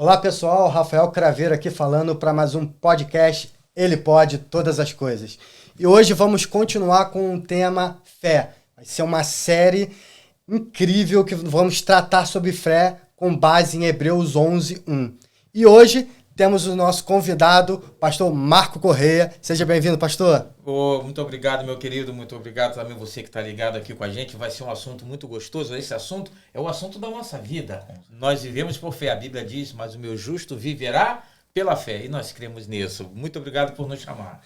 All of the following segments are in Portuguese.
Olá pessoal, Rafael Craveiro aqui falando para mais um podcast Ele Pode Todas as Coisas. E hoje vamos continuar com o tema fé. Vai ser uma série incrível que vamos tratar sobre fé com base em Hebreus 11:1. E hoje temos o nosso convidado, pastor Marco Correia. Seja bem-vindo, pastor. Muito obrigado, meu querido. Muito obrigado também você que está ligado aqui com a gente. Vai ser um assunto muito gostoso. Esse assunto é o assunto da nossa vida. Nós vivemos por fé. A Bíblia diz, mas o meu justo viverá pela fé. E nós cremos nisso. Muito obrigado por nos chamar.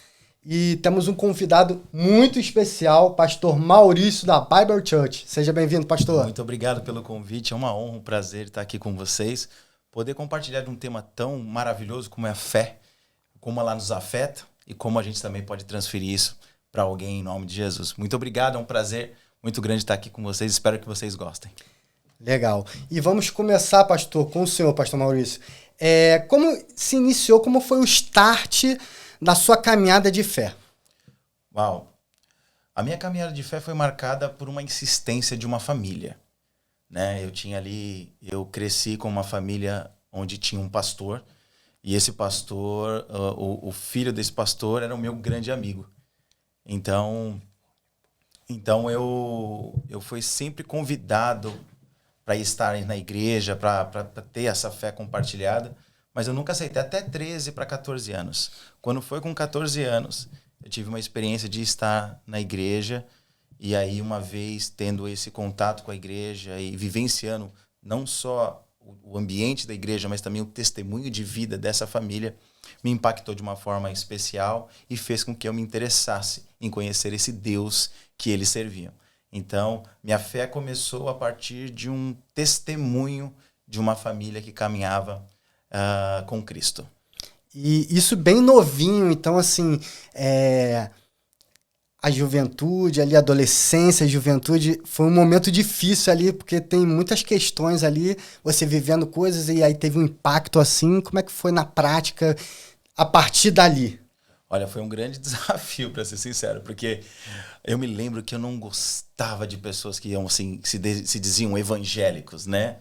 E temos um convidado muito especial, pastor Maurício da Bible Church. Seja bem-vindo, pastor. Muito obrigado pelo convite. É uma honra, um prazer estar aqui com vocês. Poder compartilhar de um tema tão maravilhoso como é a fé, como ela nos afeta e como a gente também pode transferir isso para alguém em nome de Jesus. Muito obrigado, é um prazer muito grande estar aqui com vocês. Espero que vocês gostem. Legal. E vamos começar, pastor, com o senhor, pastor Maurício. Como se iniciou, como foi o start da sua caminhada de fé? Uau! A minha caminhada de fé foi marcada por uma insistência de uma família. Né? Eu cresci com uma família onde tinha um pastor, e esse pastor, o filho desse pastor era o meu grande amigo. Então eu fui sempre convidado para estar na igreja, para ter essa fé compartilhada, mas eu nunca aceitei até 13 para 14 anos. Quando foi com 14 anos, eu tive uma experiência de estar na igreja. E aí, uma vez tendo esse contato com a igreja e vivenciando não só o ambiente da igreja, mas também o testemunho de vida dessa família, me impactou de uma forma especial e fez com que eu me interessasse em conhecer esse Deus que eles serviam. Então, minha fé começou a partir de um testemunho de uma família que caminhava com Cristo. E isso bem novinho, então assim, a juventude ali, a adolescência, a juventude, foi um momento difícil ali, porque tem muitas questões ali, você vivendo coisas e aí teve um impacto assim. Como é que foi na prática a partir dali? Olha, foi um grande desafio, para ser sincero, porque eu me lembro que eu não gostava de pessoas que iam, assim, se diziam evangélicos, né?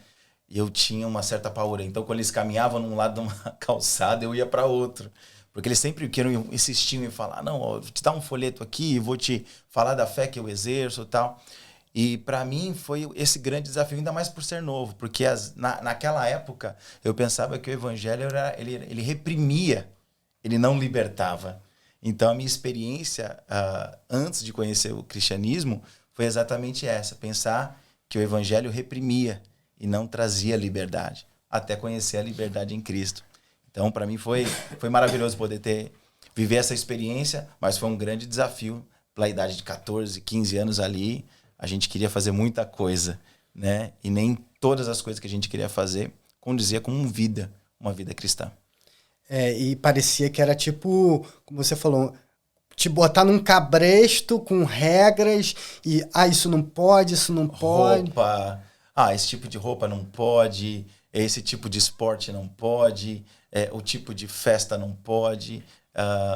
E eu tinha uma certa pavor. Então, quando eles caminhavam num lado de uma calçada, eu ia para outro. Porque eles sempre insistiam em falar, não, ó, vou te dar um folheto aqui, vou te falar da fé que eu exerço e tal. E para mim foi esse grande desafio, ainda mais por ser novo, porque naquela época eu pensava que o evangelho ele reprimia, ele não libertava. Então a minha experiência antes de conhecer o cristianismo foi exatamente essa, pensar que o evangelho reprimia e não trazia liberdade, até conhecer a liberdade em Cristo. Então, para mim, foi maravilhoso poder viver essa experiência, mas foi um grande desafio. Pela idade de 14, 15 anos ali, a gente queria fazer muita coisa, né? E nem todas as coisas que a gente queria fazer condizia com uma vida cristã. E parecia que era tipo, como você falou, te botar num cabresto com regras e, isso não pode, isso não pode. Roupa, esse tipo de roupa não pode, esse tipo de esporte não pode, o tipo de festa não pode,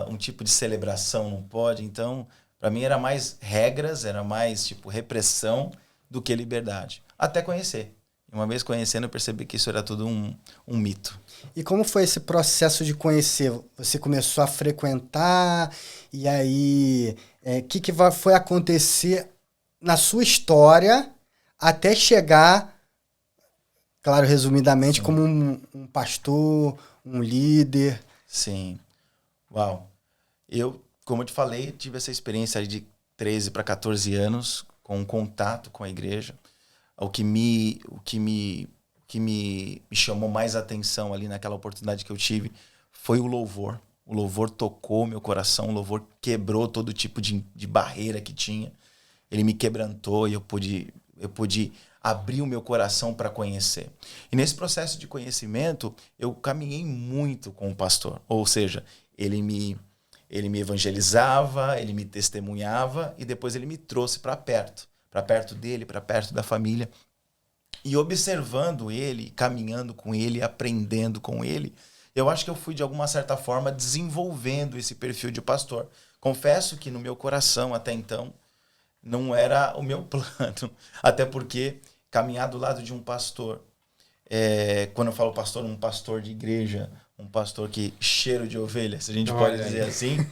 um tipo de celebração não pode. Então, para mim era mais regras, era mais tipo repressão do que liberdade. Até conhecer. E uma vez conhecendo, eu percebi que isso era tudo um mito. E como foi esse processo de conhecer? Você começou a frequentar, e aí que foi acontecer na sua história até chegar, claro, resumidamente, sim, como um pastor, um líder? Sim. Uau. Eu, como eu te falei, tive essa experiência de 13 para 14 anos com um contato com a igreja. O que me chamou mais atenção ali naquela oportunidade que eu tive foi o louvor. O louvor tocou meu coração, o louvor quebrou todo tipo de barreira que tinha. Ele me quebrantou e eu pude abrir o meu coração para conhecer. E nesse processo de conhecimento, eu caminhei muito com o pastor. Ou seja, ele me evangelizava, ele me testemunhava e depois ele me trouxe para perto dele, para perto da família. E observando ele, caminhando com ele, aprendendo com ele, eu acho que eu fui, de alguma certa forma, desenvolvendo esse perfil de pastor. Confesso que no meu coração, até então, não era o meu plano. Até porque caminhar do lado de um pastor quando eu falo pastor, um pastor de igreja, um pastor que cheiro de ovelha, se a gente Olha pode dizer aí. assim,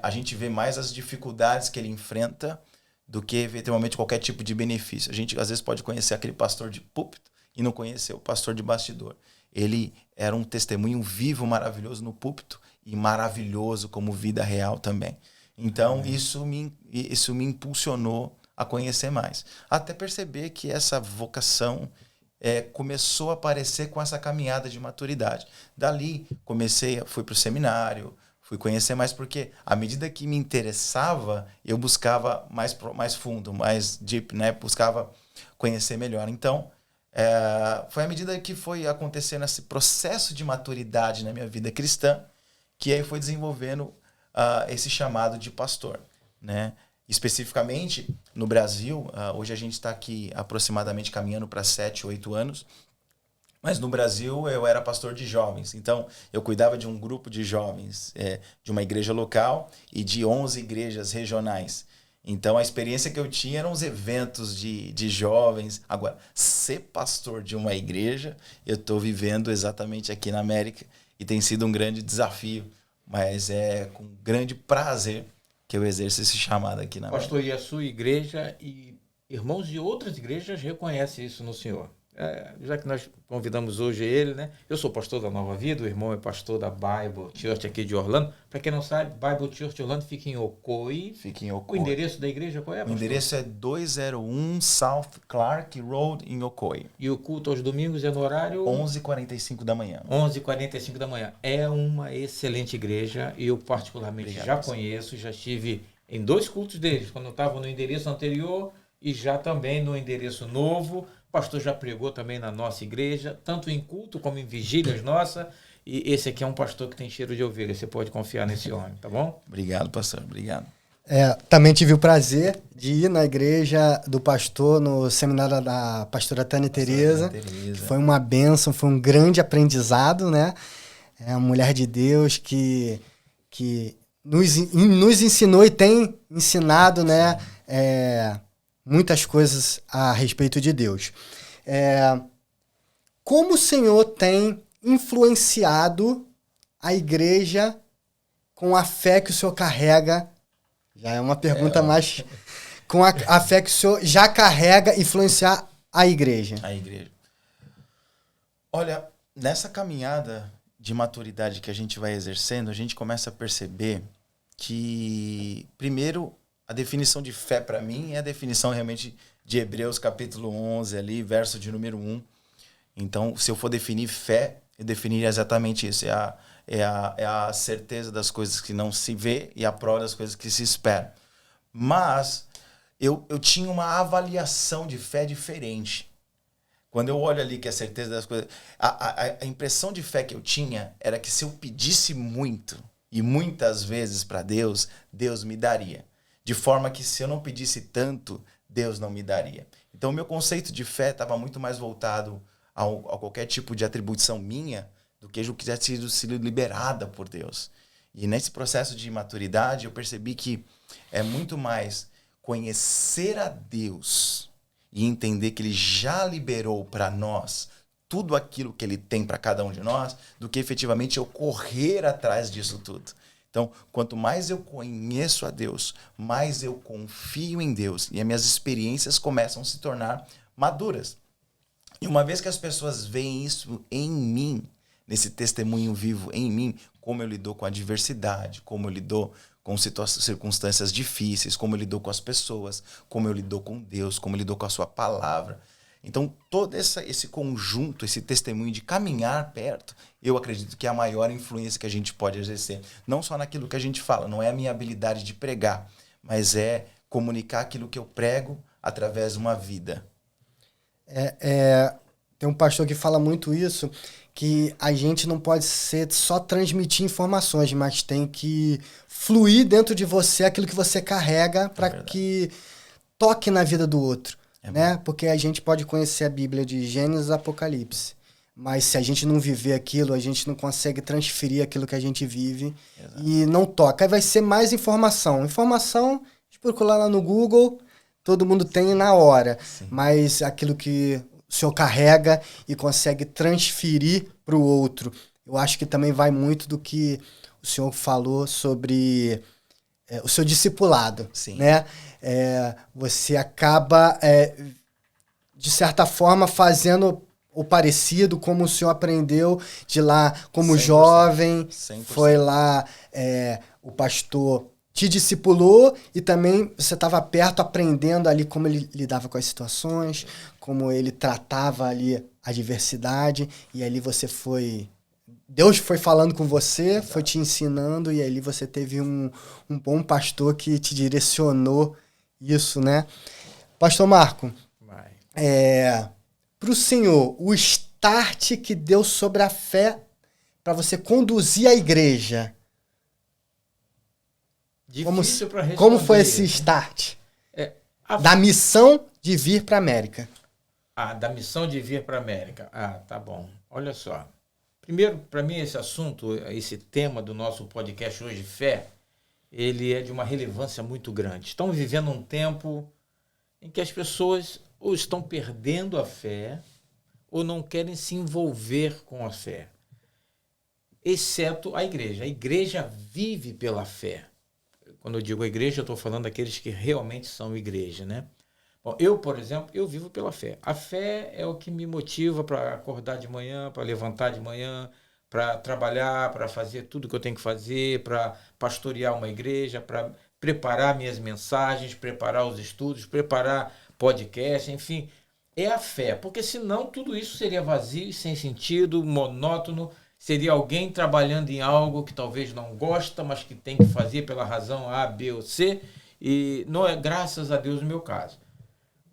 a gente vê mais as dificuldades que ele enfrenta do que eventualmente qualquer tipo de benefício. A gente às vezes pode conhecer aquele pastor de púlpito e não conhecer o pastor de bastidor. Ele era um testemunho vivo, maravilhoso no púlpito e maravilhoso como vida real também. Então, isso me impulsionou a conhecer mais. Até perceber que essa vocação começou a aparecer com essa caminhada de maturidade. Dali, fui para o seminário, fui conhecer mais, porque à medida que me interessava, eu buscava mais fundo, mais deep, né? Buscava conhecer melhor. Então, foi à medida que foi acontecendo esse processo de maturidade na minha vida cristã, que aí foi desenvolvendo esse chamado de pastor, né? Especificamente no Brasil, hoje a gente está aqui aproximadamente caminhando para 7, 8 anos, mas no Brasil eu era pastor de jovens, então eu cuidava de um grupo de jovens, de uma igreja local e de 11 igrejas regionais. Então a experiência que eu tinha eram os eventos de jovens. Agora, ser pastor de uma igreja, eu estou vivendo exatamente aqui na América e tem sido um grande desafio, mas é com grande prazer que eu exerço esse chamado aqui na América. Pastor, e a sua igreja e irmãos de outras igrejas reconhecem isso no senhor. Já que nós convidamos hoje ele, né? Eu sou pastor da Nova Vida, o irmão é pastor da Bible Church aqui de Orlando. Para quem não sabe, Bible Church Orlando fica em Ocoee. Fica em O Ocoee. endereço da igreja qual é, O pastor? endereço é 201 South Clark Road, em Ocoee. E o culto aos domingos é no horário 11h45 da manhã. 11h45 da manhã. É uma excelente igreja e eu particularmente Obrigado, já pastor. conheço, já estive em 2 cultos deles, quando eu estava no endereço anterior e já também no endereço novo. O pastor já pregou também na nossa igreja, tanto em culto como em vigílias nossa. E esse aqui é um pastor que tem cheiro de ovelha, você pode confiar nesse homem, tá bom? Obrigado, pastor. Obrigado. Também tive o prazer de ir na igreja do pastor, no seminário da pastora Tânia Tereza. Foi uma bênção, foi um grande aprendizado, né? É uma mulher de Deus que nos ensinou e tem ensinado, né? Muitas coisas a respeito de Deus. Como o Senhor tem influenciado a igreja com a fé que o Senhor carrega? Já é uma pergunta mais... Com a fé que o Senhor já carrega, influenciar a igreja. A igreja. Olha, nessa caminhada de maturidade que a gente vai exercendo, a gente começa a perceber que, primeiro, a definição de fé para mim é a definição realmente de Hebreus capítulo 11, ali, verso de número 1. Então, se eu for definir fé, eu definiria exatamente isso. É a certeza das coisas que não se vê e a prova das coisas que se espera. Mas eu tinha uma avaliação de fé diferente. Quando eu olho ali que a certeza das coisas... A impressão de fé que eu tinha era que se eu pedisse muito e muitas vezes para Deus, Deus me daria. De forma que se eu não pedisse tanto, Deus não me daria. Então o meu conceito de fé estava muito mais voltado a qualquer tipo de atribuição minha do que eu quisesse ter sido liberada por Deus. E nesse processo de maturidade eu percebi que é muito mais conhecer a Deus e entender que Ele já liberou para nós tudo aquilo que Ele tem para cada um de nós, do que efetivamente eu correr atrás disso tudo. Então, quanto mais eu conheço a Deus, mais eu confio em Deus e as minhas experiências começam a se tornar maduras. E uma vez que as pessoas veem isso em mim, nesse testemunho vivo em mim, como eu lido com a adversidade, como eu lido com circunstâncias difíceis, como eu lido com as pessoas, como eu lido com Deus, como eu lido com a sua palavra. Então, todo esse conjunto, esse testemunho de caminhar perto, eu acredito que é a maior influência que a gente pode exercer. Não só naquilo que a gente fala, não é a minha habilidade de pregar, mas é comunicar aquilo que eu prego através de uma vida. Tem um pastor que fala muito isso, que a gente não pode ser só transmitir informações, mas tem que fluir dentro de você aquilo que você carrega para que toque na vida do outro. Né? Porque a gente pode conhecer a Bíblia de Gênesis e Apocalipse, mas se a gente não viver aquilo, a gente não consegue transferir aquilo que a gente vive. Exato. E não toca. Aí vai ser mais informação. Informação, a gente procura lá no Google, todo mundo tem na hora. Sim. Mas aquilo que senhor carrega e consegue transferir para o outro. Eu acho que também vai muito do que o senhor falou sobre o seu discipulado. Sim. Né? Você acaba, de certa forma, fazendo o parecido como o senhor aprendeu de lá como 100%, jovem. 100%. Foi lá, o pastor te discipulou e também você estava perto aprendendo ali como ele lidava com as situações, como ele tratava ali a diversidade, e ali você foi... Deus foi falando com você, Exato. foi te ensinando, e ali você teve um bom pastor que te direcionou isso, né? Pastor Marco, para o senhor, o start que deu sobre a fé para você conduzir a igreja, Difícil para responder. como foi esse start? Da missão de vir para a América. Da missão de vir para a América. Tá bom. Olha só. Primeiro, para mim, esse assunto, esse tema do nosso podcast hoje, fé, ele é de uma relevância muito grande. Estamos vivendo um tempo em que as pessoas ou estão perdendo a fé ou não querem se envolver com a fé. Exceto a igreja. A igreja vive pela fé. Quando eu digo a igreja, eu estou falando daqueles que realmente são igreja, né? Bom, eu, por exemplo, eu vivo pela fé. A fé é o que me motiva para acordar de manhã, para levantar de manhã, para trabalhar, para fazer tudo que eu tenho que fazer, para pastorear uma igreja, para preparar minhas mensagens, preparar os estudos, preparar podcast, enfim. É a fé, porque senão tudo isso seria vazio, sem sentido, monótono. Seria alguém trabalhando em algo que talvez não gosta, mas que tem que fazer pela razão A, B ou C, e não é graças a Deus no meu caso.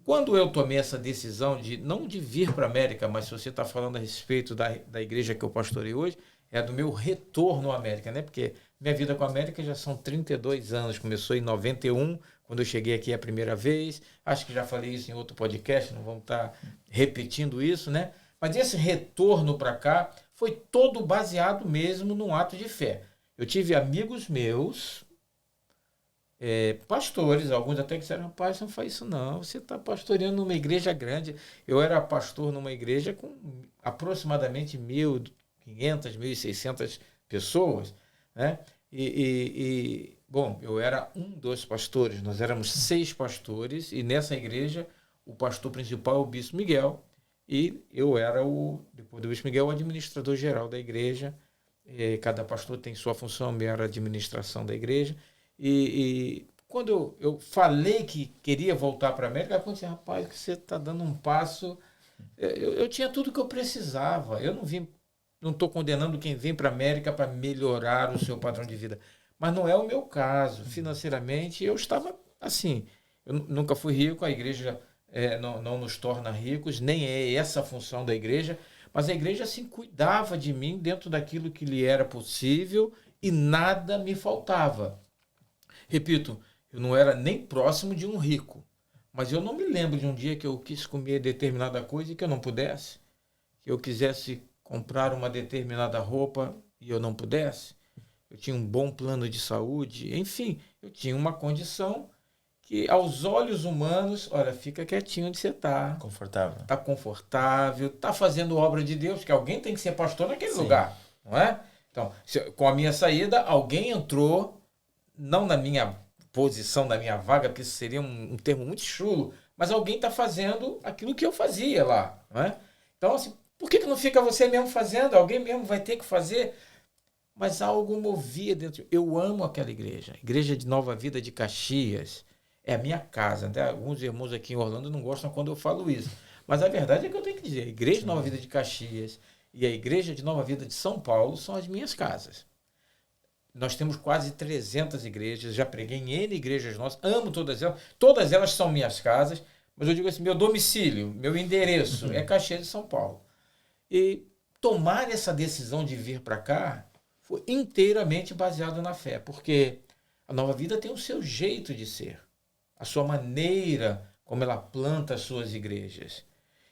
Quando eu tomei essa decisão de não de vir para a América, mas se você está falando a respeito da igreja que eu pastorei hoje, é do meu retorno à América, né? Porque minha vida com a América já são 32 anos, começou em 91, quando eu cheguei aqui a primeira vez, acho que já falei isso em outro podcast, não vamos estar repetindo isso, né? Mas esse retorno para cá foi todo baseado mesmo num ato de fé. Eu tive amigos meus, pastores, alguns até que disseram, rapaz, não faz isso não, você está pastoreando numa igreja grande. Eu era pastor numa igreja com aproximadamente 1.500, 1.600 pessoas, né? Bom, eu era um dos pastores, nós éramos 6 pastores, e nessa igreja o pastor principal é o Bispo Miguel, e eu era, depois do Bispo Miguel, o administrador geral da igreja. Cada pastor tem sua função, eu era a administração da igreja. E quando eu falei que queria voltar para a América, eu disse, rapaz, que você está dando um passo. Eu tinha tudo que eu precisava. Eu não estou condenando quem vem para a América para melhorar o seu padrão de vida. Mas não é o meu caso. Financeiramente, eu estava assim. Eu nunca fui rico, a igreja não nos torna ricos, nem é essa a função da igreja, mas a igreja assim, cuidava de mim dentro daquilo que lhe era possível e nada me faltava. Repito, eu não era nem próximo de um rico, mas eu não me lembro de um dia que eu quis comer determinada coisa e que eu não pudesse, que eu quisesse comprar uma determinada roupa e eu não pudesse. Eu tinha um bom plano de saúde, enfim, eu tinha uma condição que aos olhos humanos, olha, fica quietinho onde você está. Confortável. Está confortável, está fazendo obra de Deus, porque alguém tem que ser pastor naquele Sim. lugar, não é? Então, com a minha saída, alguém entrou, não na minha posição, na minha vaga, porque isso seria um termo muito chulo, mas alguém está fazendo aquilo que eu fazia lá, não é? Então, assim, por que não fica você mesmo fazendo? Alguém mesmo vai ter que fazer. Mas algo movia dentro. Eu amo aquela igreja. Igreja de Nova Vida de Caxias. É a minha casa. Até alguns irmãos aqui em Orlando não gostam quando eu falo isso. Mas a verdade é que eu tenho que dizer. A Igreja de Nova Vida de Caxias e a Igreja de Nova Vida de São Paulo são as minhas casas. Nós temos quase 300 igrejas. Já preguei em N igrejas nossas. Amo todas elas. Todas elas são minhas casas. Mas eu digo assim, meu domicílio, meu endereço é Caxias de São Paulo. E tomar essa decisão de vir para cá foi inteiramente baseado na fé. Porque a Nova Vida tem o seu jeito de ser. A sua maneira como ela planta as suas igrejas.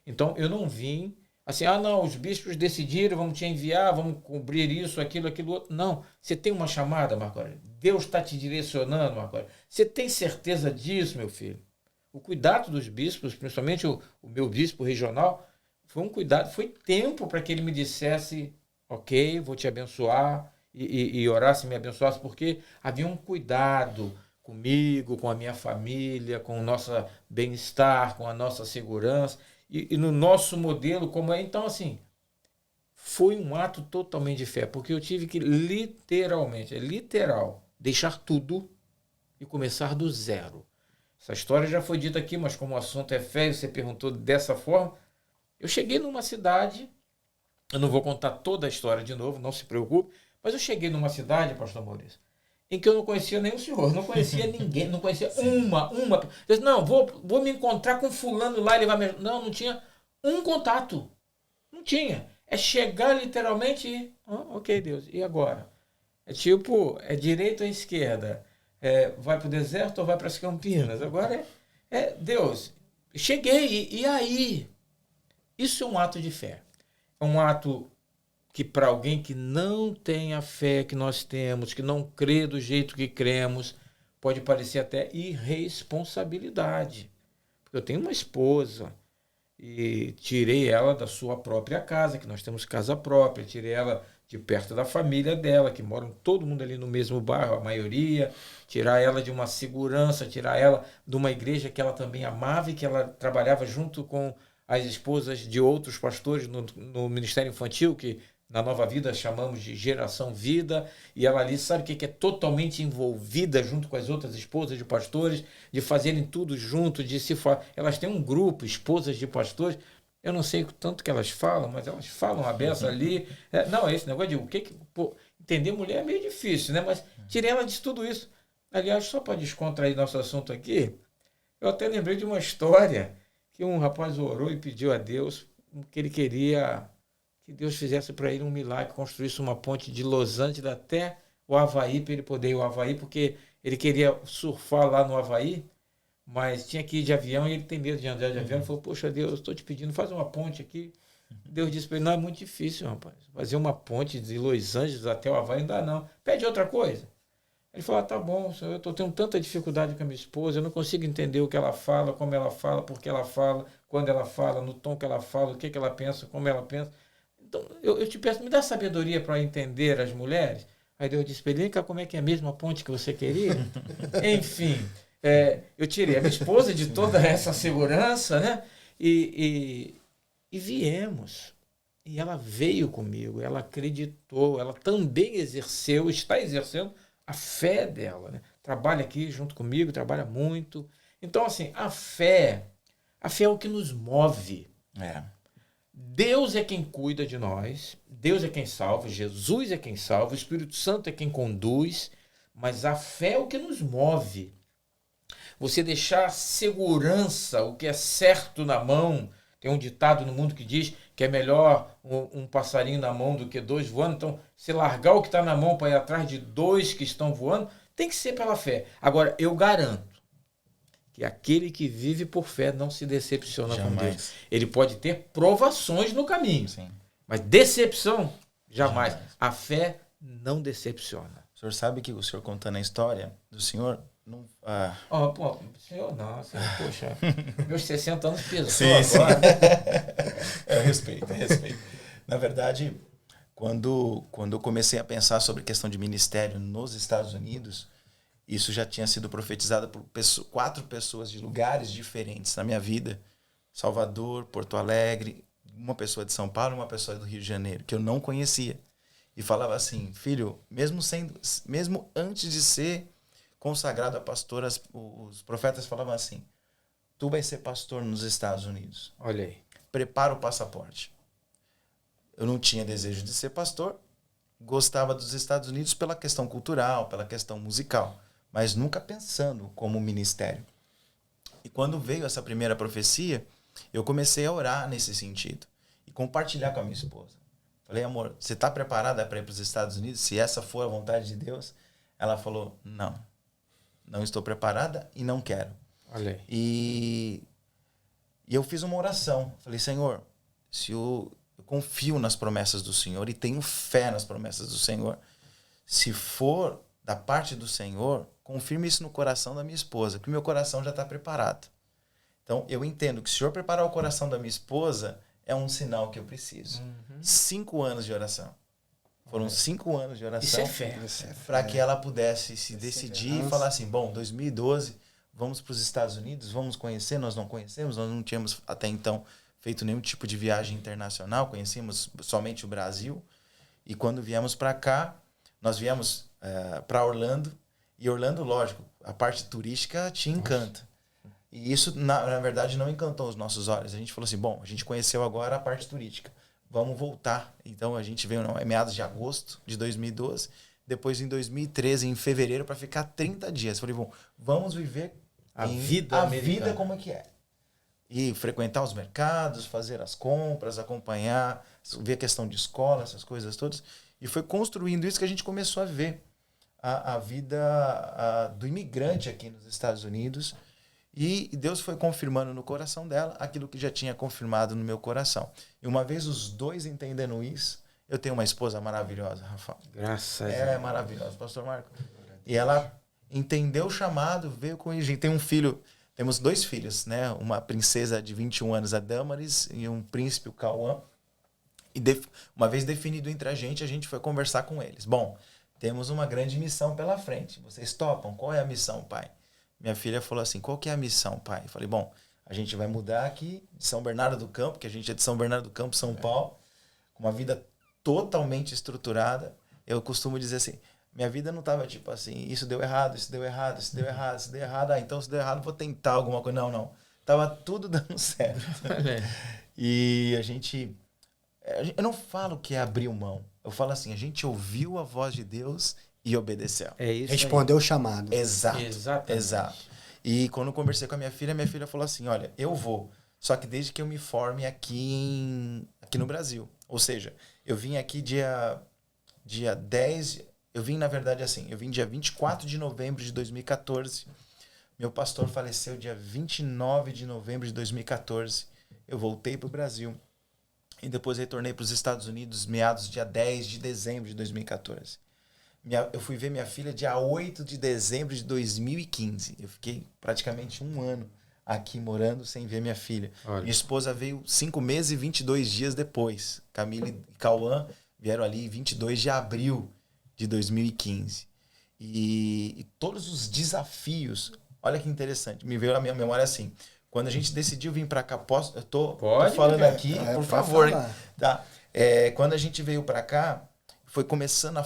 Então, eu não vim assim, não, os bispos decidiram, vamos te enviar, vamos cobrir isso, aquilo outro. Não, você tem uma chamada, Marco Aurélio. Deus está te direcionando, Marco Aurélio. Você tem certeza disso, meu filho? O cuidado dos bispos, principalmente o meu bispo regional, Foi um cuidado, foi tempo para que ele me dissesse, ok, vou te abençoar, e orar se me abençoasse, porque havia um cuidado comigo, com a minha família, com o nosso bem-estar, com a nossa segurança, e no nosso modelo como é. Então, assim, foi um ato totalmente de fé, porque eu tive que literalmente, é literal, deixar tudo e começar do zero. Essa história já foi dita aqui, mas como o assunto é fé, e você perguntou dessa forma, eu cheguei numa cidade, eu não vou contar toda a história de novo, não se preocupe, mas eu cheguei numa cidade, pastor Maurício, em que eu não conhecia nenhum senhor, não conhecia ninguém, não conhecia uma. Eu disse, não, vou me encontrar com fulano lá, ele vai me ajudar. Não tinha um contato. Não tinha. É chegar literalmente e, ok, Deus, e agora? É tipo, é direita ou esquerda? Vai para o deserto ou vai para as Campinas? Agora Deus, cheguei, e aí? Isso é um ato de fé. É um ato que para alguém que não tem a fé que nós temos, que não crê do jeito que cremos, pode parecer até irresponsabilidade. Porque eu tenho uma esposa e tirei ela da sua própria casa, que nós temos casa própria, tirei ela de perto da família dela, que moram todo mundo ali no mesmo bairro, a maioria, tirar ela de uma segurança, tirar ela de uma igreja que ela também amava e que ela trabalhava junto com as esposas de outros pastores no Ministério Infantil, que na Nova Vida chamamos de Geração Vida, e ela ali sabe o que é totalmente envolvida junto com as outras esposas de pastores, de fazerem tudo junto, de se elas têm um grupo, esposas de pastores, eu não sei o tanto que elas falam, mas elas falam a beça ali. Não, esse negócio de entender mulher é meio difícil, né? Mas tirei ela de tudo isso. Aliás, só para descontrair nosso assunto aqui, eu até lembrei de uma história que um rapaz orou e pediu a Deus que ele queria que Deus fizesse para ele um milagre, construísse uma ponte de Los Angeles até o Havaí, para ele poder ir ao Havaí, porque ele queria surfar lá no Havaí, mas tinha que ir de avião e ele tem medo de andar de avião. Ele falou, poxa Deus, estou te pedindo, faz uma ponte aqui. Deus disse para ele, não, é muito difícil, rapaz. Fazer uma ponte de Los Angeles até o Havaí não dá não. Pede outra coisa. Ele falou, tá bom, eu estou tendo tanta dificuldade com a minha esposa, eu não consigo entender o que ela fala, como ela fala, por que ela fala, quando ela fala, no tom que ela fala, o que ela pensa, como ela pensa. Então, eu te peço, me dá sabedoria para entender as mulheres. Aí Deus disse para ele, como é que é a mesma ponte que você queria? Enfim, eu tirei a minha esposa de toda essa segurança, né? E viemos. E ela veio comigo, ela acreditou, ela também está exercendo a fé dela, né? Trabalha aqui junto comigo, trabalha muito. Então, assim, a fé é o que nos move. Deus é quem cuida de nós, Deus é quem salva, Jesus é quem salva, o Espírito Santo é quem conduz, mas a fé é o que nos move. Você deixar segurança, o que é certo na mão. Tem um ditado no mundo que diz que é melhor um passarinho na mão do que dois voando. Então, se largar o que está na mão para ir atrás de dois que estão voando, tem que ser pela fé. Agora, eu garanto que aquele que vive por fé não se decepciona com Deus. Ele pode ter provações no caminho, sim, mas decepção, jamais. A fé não decepciona. O senhor sabe que o senhor contando a história do senhor... Não, senhor, não, senhor, poxa, meus 60 anos pesou sim, agora. Eu respeito. Na verdade, quando eu comecei a pensar sobre questão de ministério nos Estados Unidos, isso já tinha sido profetizado por 4 pessoas de lugares diferentes na minha vida. Salvador, Porto Alegre, uma pessoa de São Paulo e uma pessoa do Rio de Janeiro, que eu não conhecia. E falava assim, filho, mesmo antes de ser consagrado a pastor, os profetas falavam assim, tu vai ser pastor nos Estados Unidos. Olha aí. Prepara o passaporte. Eu não tinha desejo de ser pastor, gostava dos Estados Unidos pela questão cultural, pela questão musical, mas nunca pensando como ministério. E quando veio essa primeira profecia, eu comecei a orar nesse sentido e compartilhar com a minha esposa. Falei, amor, você está preparada para ir para os Estados Unidos? Se essa for a vontade de Deus? Ela falou, não estou preparada e não quero. Olha aí. E eu fiz uma oração. Falei, Senhor, se eu confio nas promessas do Senhor e tenho fé nas promessas do Senhor, se for da parte do Senhor, confirme isso no coração da minha esposa, porque o meu coração já está preparado. Então, eu entendo que se o Senhor preparar o coração da minha esposa, é um sinal que eu preciso. 5 anos de oração. Foram 5 anos de oração. Isso é fé. Para que ela pudesse se decidir e falar assim, bom, 2012, vamos para os Estados Unidos, vamos conhecer, nós não conhecemos, nós não tínhamos até então feito nenhum tipo de viagem internacional, conhecíamos somente o Brasil. E quando viemos para cá, nós viemos para Orlando. E Orlando, lógico, a parte turística te encanta. E isso, na verdade, não encantou os nossos olhos. A gente falou assim, bom, a gente conheceu agora a parte turística. Vamos voltar. Então, a gente veio em meados de agosto de 2012. Depois, em 2013, em fevereiro, para ficar 30 dias. Falei, bom, vamos viver a vida como é que é. E frequentar os mercados, fazer as compras, acompanhar, ver a questão de escola, essas coisas todas. E foi construindo isso que a gente começou a ver a vida do imigrante aqui nos Estados Unidos. E Deus foi confirmando no coração dela aquilo que já tinha confirmado no meu coração. E uma vez os dois entendendo isso, eu tenho uma esposa maravilhosa, Rafael. Graças a Deus. Ela é maravilhosa, pastor Marco. E ela entendeu o chamado, veio com ele. Tem um filho, temos 2 filhos, né? Uma princesa de 21 anos, a Damaris, e um príncipe, o Cauã. E uma vez definido entre a gente foi conversar com eles. Bom, temos uma grande missão pela frente. Vocês topam? Qual é a missão, pai? Minha filha falou assim, qual que é a missão, pai? Eu falei, bom, a gente vai mudar aqui de São Bernardo do Campo, que a gente é de São Bernardo do Campo, São Paulo, com uma vida totalmente estruturada. Eu costumo dizer assim, minha vida não estava tipo assim, isso deu errado, isso deu errado, isso deu errado, isso deu errado. Então, se deu errado, vou tentar alguma coisa. Não. Tava tudo dando certo. E a gente... Eu não falo que é abrir mão. Eu falo assim, a gente ouviu a voz de Deus e obedeceu. É isso. Respondeu o chamado. Exato. E quando eu conversei com a minha filha falou assim, olha, eu vou, só que desde que eu me forme aqui no Brasil. Ou seja, eu vim aqui dia 10, eu vim na verdade assim, eu vim dia 24 de novembro de 2014, meu pastor faleceu dia 29 de novembro de 2014, eu voltei para o Brasil e depois retornei para os Estados Unidos meados dia 10 de dezembro de 2014. Eu fui ver minha filha dia 8 de dezembro de 2015. Eu fiquei praticamente 1 ano aqui morando sem ver minha filha. Olha. Minha esposa veio 5 meses e 22 dias depois. Camila e Cauã vieram ali 22 de abril de 2015. E todos os desafios, olha que interessante, me veio na minha memória assim, quando a gente decidiu vir para cá, eu tô falando aqui, por favor, hein? Tá? Quando a gente veio para cá, foi começando a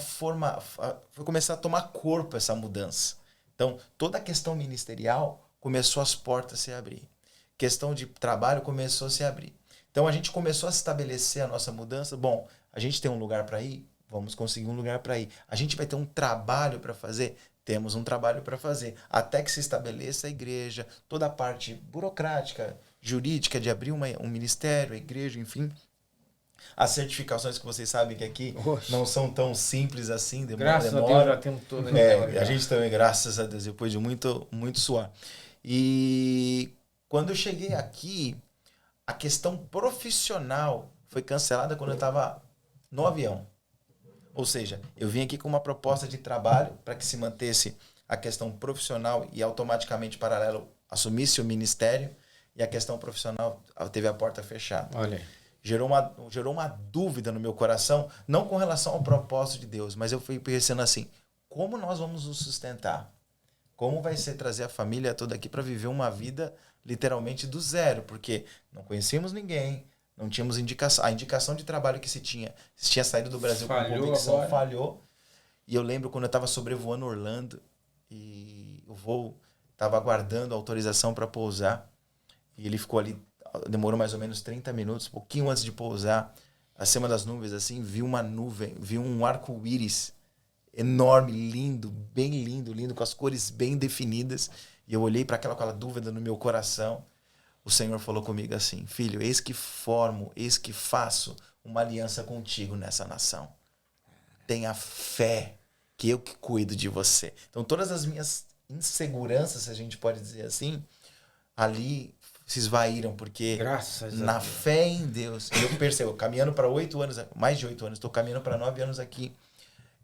tomar corpo essa mudança. Então, toda a questão ministerial começou as portas a se abrir. Questão de trabalho começou a se abrir. Então, a gente começou a estabelecer a nossa mudança. Bom, a gente tem um lugar para ir? Vamos conseguir um lugar para ir. A gente vai ter um trabalho para fazer? Temos um trabalho para fazer. Até que se estabeleça a igreja, toda a parte burocrática, jurídica, de abrir um ministério, a igreja, enfim. As certificações que vocês sabem que aqui não são tão simples assim, graças a Deus já temos tudo. A gente também, graças a Deus, depois de muito, muito suar. E quando eu cheguei aqui, a questão profissional foi cancelada quando eu estava no avião. Ou seja, eu vim aqui com uma proposta de trabalho para que se mantesse a questão profissional e automaticamente paralelo assumisse o ministério, e a questão profissional teve a porta fechada. Olha. Gerou uma dúvida no meu coração, não com relação ao propósito de Deus, mas eu fui pensando assim, como nós vamos nos sustentar? Como vai ser trazer a família toda aqui para viver uma vida literalmente do zero? Porque não conhecíamos ninguém, não tínhamos indicação. A indicação de trabalho que se tinha saído do Brasil com convicção, falhou. E eu lembro quando eu estava sobrevoando Orlando e o voo estava aguardando a autorização para pousar, e ele ficou ali, demorou mais ou menos 30 minutos, pouquinho antes de pousar, acima das nuvens, assim, vi uma nuvem, vi um arco-íris enorme, lindo, bem lindo, com as cores bem definidas, e eu olhei para aquela dúvida no meu coração. O Senhor falou comigo assim, filho, eis que faço uma aliança contigo nessa nação. Tenha fé que eu que cuido de você. Então todas as minhas inseguranças, se a gente pode dizer assim, ali se esvaíram, porque na fé em Deus, eu percebo, caminhando para 8 anos, mais de 8 anos, estou caminhando para 9 anos aqui,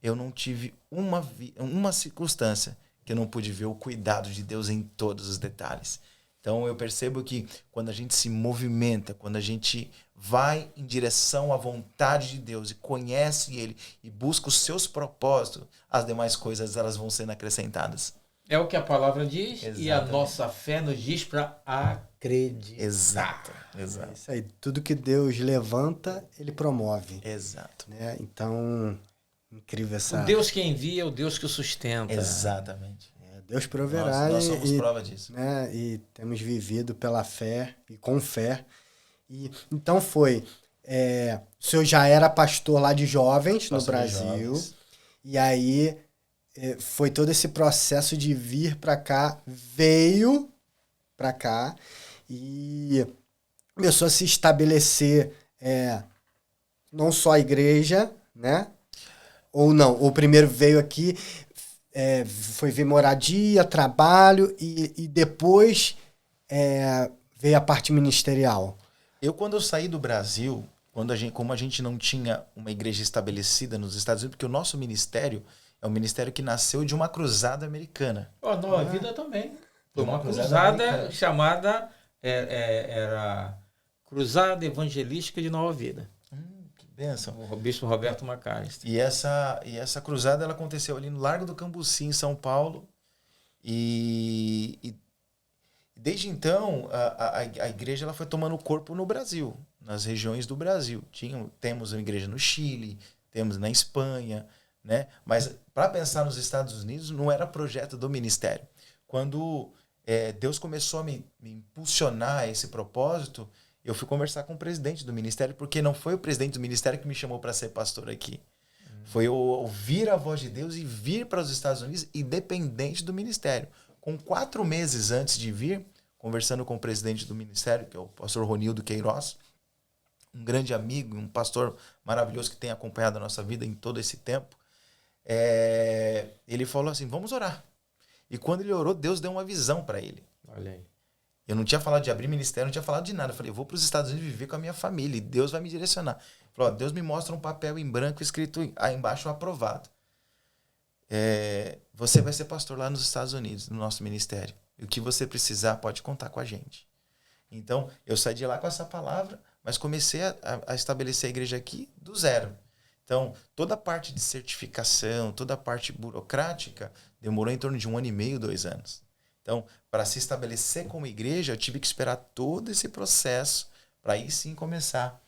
eu não tive uma circunstância que eu não pude ver o cuidado de Deus em todos os detalhes. Então eu percebo que quando a gente se movimenta, quando a gente vai em direção à vontade de Deus e conhece Ele e busca os seus propósitos, as demais coisas elas vão sendo acrescentadas. É o que a palavra diz. Exatamente. E a nossa fé nos diz para acreditar. Exato. É isso aí. Tudo que Deus levanta, Ele promove. Exato. Né? Então, incrível essa... O Deus que envia é o Deus que o sustenta. Exatamente. Deus proverá. Nós somos prova disso. Né? E temos vivido pela fé e com fé. E, então foi... o senhor já era pastor lá de jovens no Brasil. Jovens. E aí... foi todo esse processo de vir para cá, veio para cá e começou a se estabelecer não só a igreja, né? Ou não, ou primeiro veio aqui, foi ver moradia, trabalho e depois veio a parte ministerial. Quando eu saí do Brasil, como a gente não tinha uma igreja estabelecida nos Estados Unidos, porque o nosso ministério é um ministério que nasceu de uma cruzada americana. Nova Vida também. Foi uma cruzada cruzada chamada... era Cruzada Evangelística de Nova Vida. Que bênção. O bispo Roberto McAllister. E essa cruzada ela aconteceu ali no Largo do Cambuci, em São Paulo. E desde então, a igreja ela foi tomando corpo no Brasil, nas regiões do Brasil. Temos uma igreja no Chile, temos na Espanha, né? Mas para pensar nos Estados Unidos não era projeto do ministério. Quando Deus começou a me impulsionar a esse propósito, eu fui conversar com o presidente do ministério, porque não foi o presidente do ministério que me chamou para ser pastor aqui. Foi eu ouvir a voz de Deus e vir para os Estados Unidos independente do ministério. Com 4 meses antes de vir, conversando com o presidente do ministério, que é o pastor Ronildo Queiroz, um grande amigo, um pastor maravilhoso que tem acompanhado a nossa vida em todo esse tempo, ele falou assim, vamos orar. E quando ele orou, Deus deu uma visão para ele. Olha aí. Eu não tinha falado de abrir ministério, não tinha falado de nada. Eu falei, eu vou para os Estados Unidos viver com a minha família e Deus vai me direcionar. Ele falou, Deus me mostra um papel em branco escrito aí embaixo aprovado. Você vai ser pastor lá nos Estados Unidos, no nosso ministério. E o que você precisar, pode contar com a gente. Então, eu saí de lá com essa palavra, mas comecei a estabelecer a igreja aqui do zero. Então, toda a parte de certificação, toda a parte burocrática, demorou em torno de 1 ano e meio, 2 anos. Então, para se estabelecer como igreja, eu tive que esperar todo esse processo para aí sim começar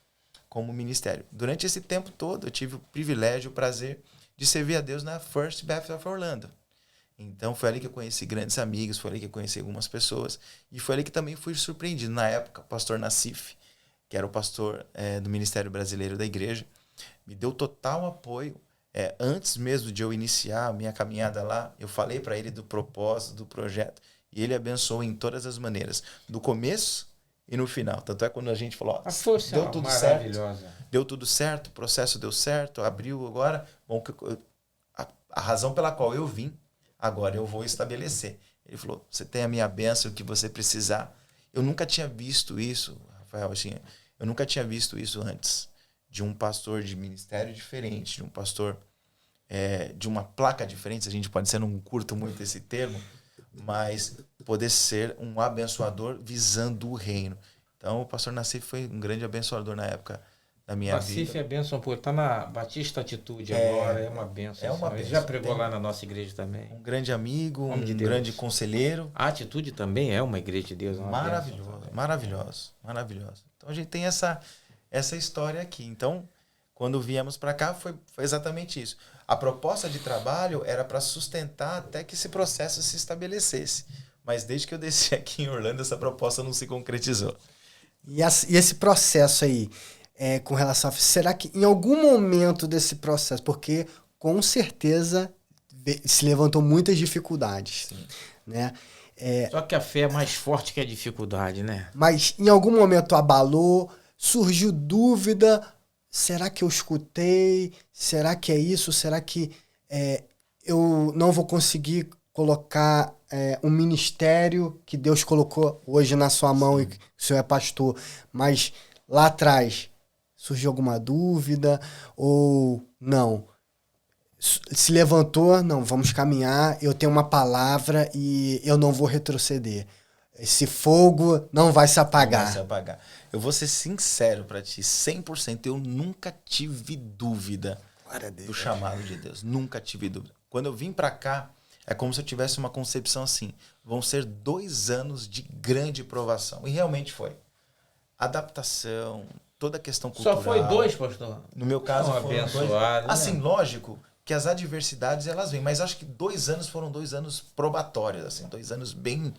como ministério. Durante esse tempo todo, eu tive o privilégio, o prazer de servir a Deus na First Baptist of Orlando. Então, foi ali que eu conheci grandes amigos, foi ali que eu conheci algumas pessoas, e foi ali que também fui surpreendido. Na época, o pastor Nassif, que era o pastor do Ministério Brasileiro da Igreja, me deu total apoio. Antes mesmo de eu iniciar a minha caminhada lá, eu falei para ele do propósito, do projeto, e ele abençoou em todas as maneiras, do começo e no final. Tanto é quando a gente falou, a força deu tudo maravilhosa. certo, deu tudo certo, o processo deu certo, abriu agora, bom, a razão pela qual eu vim, agora eu vou estabelecer. Ele falou, você tem a minha bênção, o que você precisar. Eu nunca tinha visto isso, Rafael, assim, eu nunca tinha visto isso antes. De um pastor de ministério diferente, de um pastor de uma placa diferente, a gente pode ser, não curto muito esse termo, mas poder ser um abençoador visando o reino. Então o pastor Nassif foi um grande abençoador na época da minha vida. Nassif é bênção, pô, tá na Batista Atitude agora, é uma bênção. É uma Ele bênção. já pregou lá na nossa igreja também. Um grande amigo, Homem de um Deus. grande conselheiro. A Atitude também é uma igreja de Deus. É uma Maravilhoso, bênção. maravilhoso. Então a gente tem essa história aqui. Então, quando viemos para cá, foi exatamente isso. A proposta de trabalho era para sustentar até que esse processo se estabelecesse. Mas desde que eu desci aqui em Orlando, essa proposta não se concretizou. E esse processo aí, com relação a... Será que em algum momento desse processo, porque com certeza se levantou muitas dificuldades, Sim. né? Só que a fé é mais forte que a dificuldade, né? Mas em algum momento abalou, surgiu dúvida, será que eu escutei? Será que é isso? Será que eu não vou conseguir colocar um ministério que Deus colocou hoje na sua mão? Sim. E o senhor é pastor, mas lá atrás surgiu alguma dúvida ou não? Se levantou, não, vamos caminhar, eu tenho uma palavra e eu não vou retroceder. esse fogo não vai se Não vai apagar. se apagar. Eu vou ser sincero pra ti, 100%, eu nunca tive dúvida Glória a Deus. do chamado de Deus. Nunca tive dúvida. Quando eu vim pra cá, é como se eu tivesse uma concepção assim. Vão ser 2 anos de grande provação. E realmente foi. Adaptação, toda a questão cultural. Só foi 2, pastor? No meu caso, Não, foram 2. abençoado, né? Assim, lógico que as adversidades, elas vêm. Mas acho que 2 anos foram 2 anos probatórios. Assim, 2 anos bem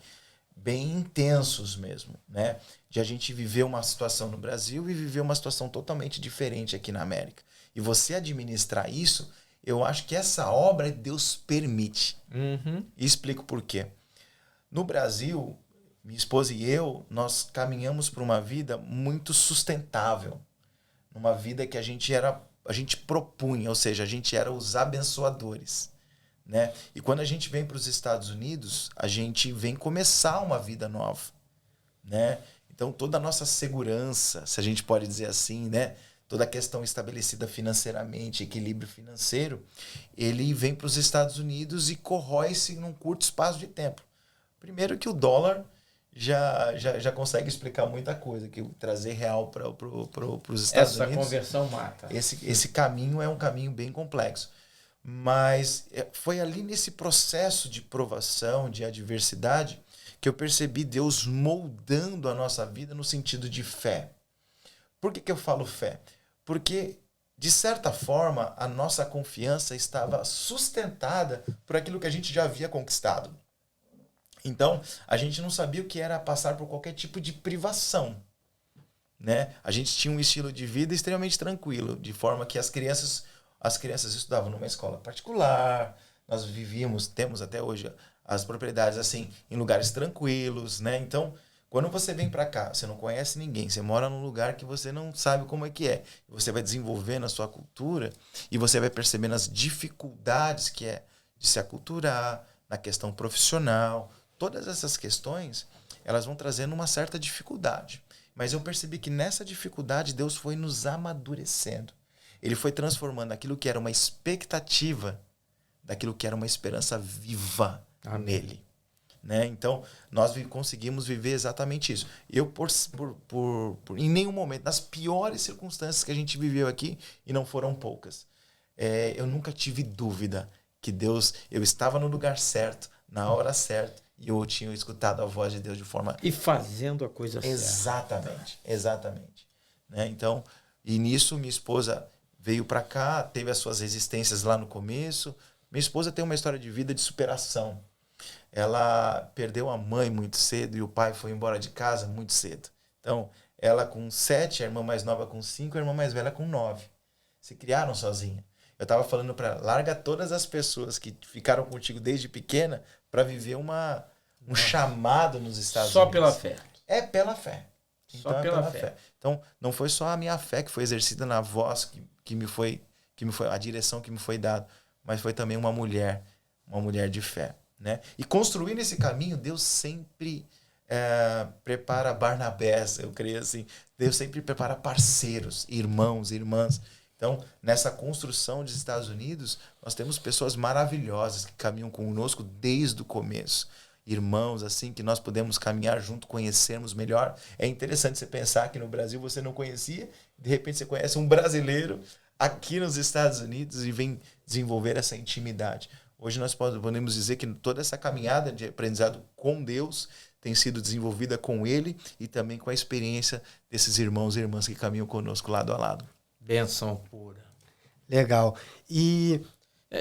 intensos mesmo, né? De a gente viver uma situação no Brasil e viver uma situação totalmente diferente aqui na América. E você administrar isso, eu acho que essa obra Deus permite. Uhum. E explico por quê. No Brasil, minha esposa e eu, nós caminhamos para uma vida muito sustentável. Uma vida que a gente propunha, ou seja, a gente era os abençoadores. Né? E quando a gente vem para os Estados Unidos, a gente vem começar uma vida nova, né? Então toda a nossa segurança, se a gente pode dizer assim, né? Toda a questão estabelecida financeiramente, equilíbrio financeiro, ele vem para os Estados Unidos e corrói-se num curto espaço de tempo. Primeiro que o dólar já consegue explicar muita coisa, que trazer real para os Estados Unidos. Essa conversão mata. Esse caminho é um caminho bem complexo. Mas foi ali nesse processo de provação, de adversidade, que eu percebi Deus moldando a nossa vida no sentido de fé. Por que eu falo fé? Porque, de certa forma, a nossa confiança estava sustentada por aquilo que a gente já havia conquistado. Então, a gente não sabia o que era passar por qualquer tipo de privação. Né? A gente tinha um estilo de vida extremamente tranquilo, de forma que as crianças estudavam numa escola particular, nós temos até hoje as propriedades assim em lugares tranquilos, né? Então, quando você vem para cá, você não conhece ninguém, você mora num lugar que você não sabe como é que é. Você vai desenvolvendo a sua cultura e você vai percebendo as dificuldades que é de se aculturar, na questão profissional. Todas essas questões, elas vão trazendo uma certa dificuldade. Mas eu percebi que nessa dificuldade Deus foi nos amadurecendo. Ele foi transformando aquilo que era uma expectativa daquilo que era uma esperança viva nele. Né? Então, nós conseguimos viver exatamente isso. Eu, em nenhum momento, nas piores circunstâncias que a gente viveu aqui, e não foram poucas, eu nunca tive dúvida que eu estava no lugar certo, na hora certa, e eu tinha escutado a voz de Deus de forma... E fazendo a coisa certa. Exatamente. Né? Então, e nisso minha esposa veio para cá, teve as suas resistências lá no começo. Minha esposa tem uma história de vida de superação. Ela perdeu a mãe muito cedo e o pai foi embora de casa muito cedo. Então, ela com 7, a irmã mais nova com 5, a irmã mais velha com 9. Se criaram sozinha. Eu estava falando para ela, larga todas as pessoas que ficaram contigo desde pequena para viver um chamado nos Estados Unidos. Só Unidos. Pela fé. É pela fé. Então, só pela fé. Então, não foi só a minha fé que foi exercida na voz que me foi a direção que me foi dada, mas foi também uma mulher de fé, né? E construindo esse caminho, Deus sempre prepara Barnabés, eu creio assim. Deus sempre prepara parceiros, irmãos, irmãs. Então, nessa construção dos Estados Unidos, nós temos pessoas maravilhosas que caminham conosco desde o começo. Irmãos, assim, que nós podemos caminhar junto, conhecermos melhor. É interessante você pensar que no Brasil você não conhecia, de repente você conhece um brasileiro aqui nos Estados Unidos e vem desenvolver essa intimidade. Hoje nós podemos dizer que toda essa caminhada de aprendizado com Deus tem sido desenvolvida com Ele e também com a experiência desses irmãos e irmãs que caminham conosco lado a lado. Benção pura. Legal. E...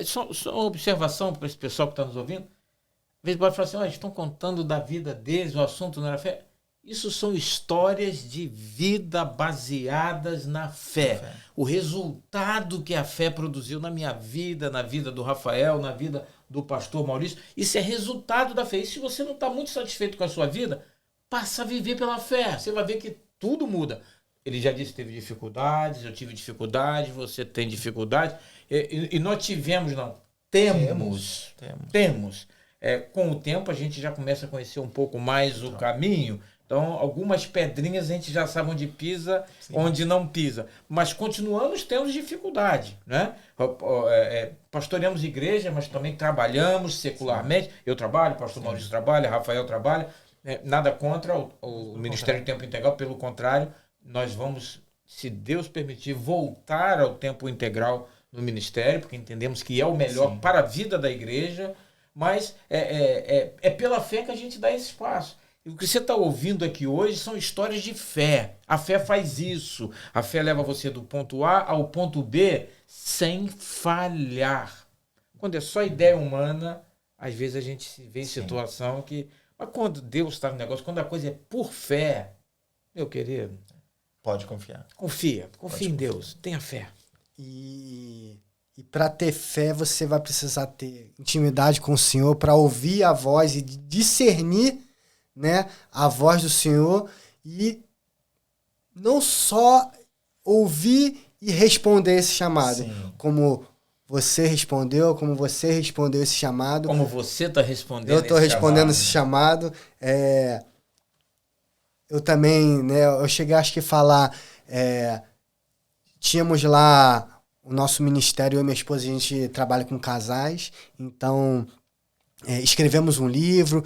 Só uma observação para esse pessoal que está nos ouvindo. Às vezes pode falar assim, estão contando da vida deles, o assunto não era fé. Isso são histórias de vida baseadas na fé. O resultado que a fé produziu na minha vida, na vida do Rafael, na vida do pastor Maurício, isso é resultado da fé. E se você não está muito satisfeito com a sua vida, passa a viver pela fé. Você vai ver que tudo muda. Ele já disse que teve dificuldades, eu tive dificuldade, você tem dificuldade. E nós tivemos, não. Temos. Com o tempo a gente já começa a conhecer um pouco mais o caminho. Então, algumas pedrinhas a gente já sabe onde pisa, onde não pisa. Mas continuamos tendo dificuldade, né? Pastoreamos igreja, mas também trabalhamos secularmente. Eu trabalho, o pastor Maurício trabalha, Rafael trabalha. Nada contra o Ministério de Tempo Integral, pelo contrário, nós vamos, se Deus permitir, voltar ao tempo integral no ministério, porque entendemos que é o melhor para a vida da igreja, mas é pela fé que a gente dá esse espaço. E o que você está ouvindo aqui hoje são histórias de fé. A fé faz isso. A fé leva você do ponto A ao ponto B sem falhar. Quando é só ideia humana, às vezes a gente se vê em situação que... Mas quando Deus está no negócio, quando a coisa é por fé, meu querido... Pode confiar. Confia em Deus. Tenha fé. E para ter fé, você vai precisar ter intimidade com o Senhor para ouvir a voz e discernir, né, a voz do Senhor e não só ouvir e responder esse chamado, como você respondeu esse chamado. Como você está respondendo eu estou respondendo esse chamado. Eu também, né, eu cheguei acho que a falar, tínhamos lá o nosso ministério, eu e minha esposa, a gente trabalha com casais, então... escrevemos um livro,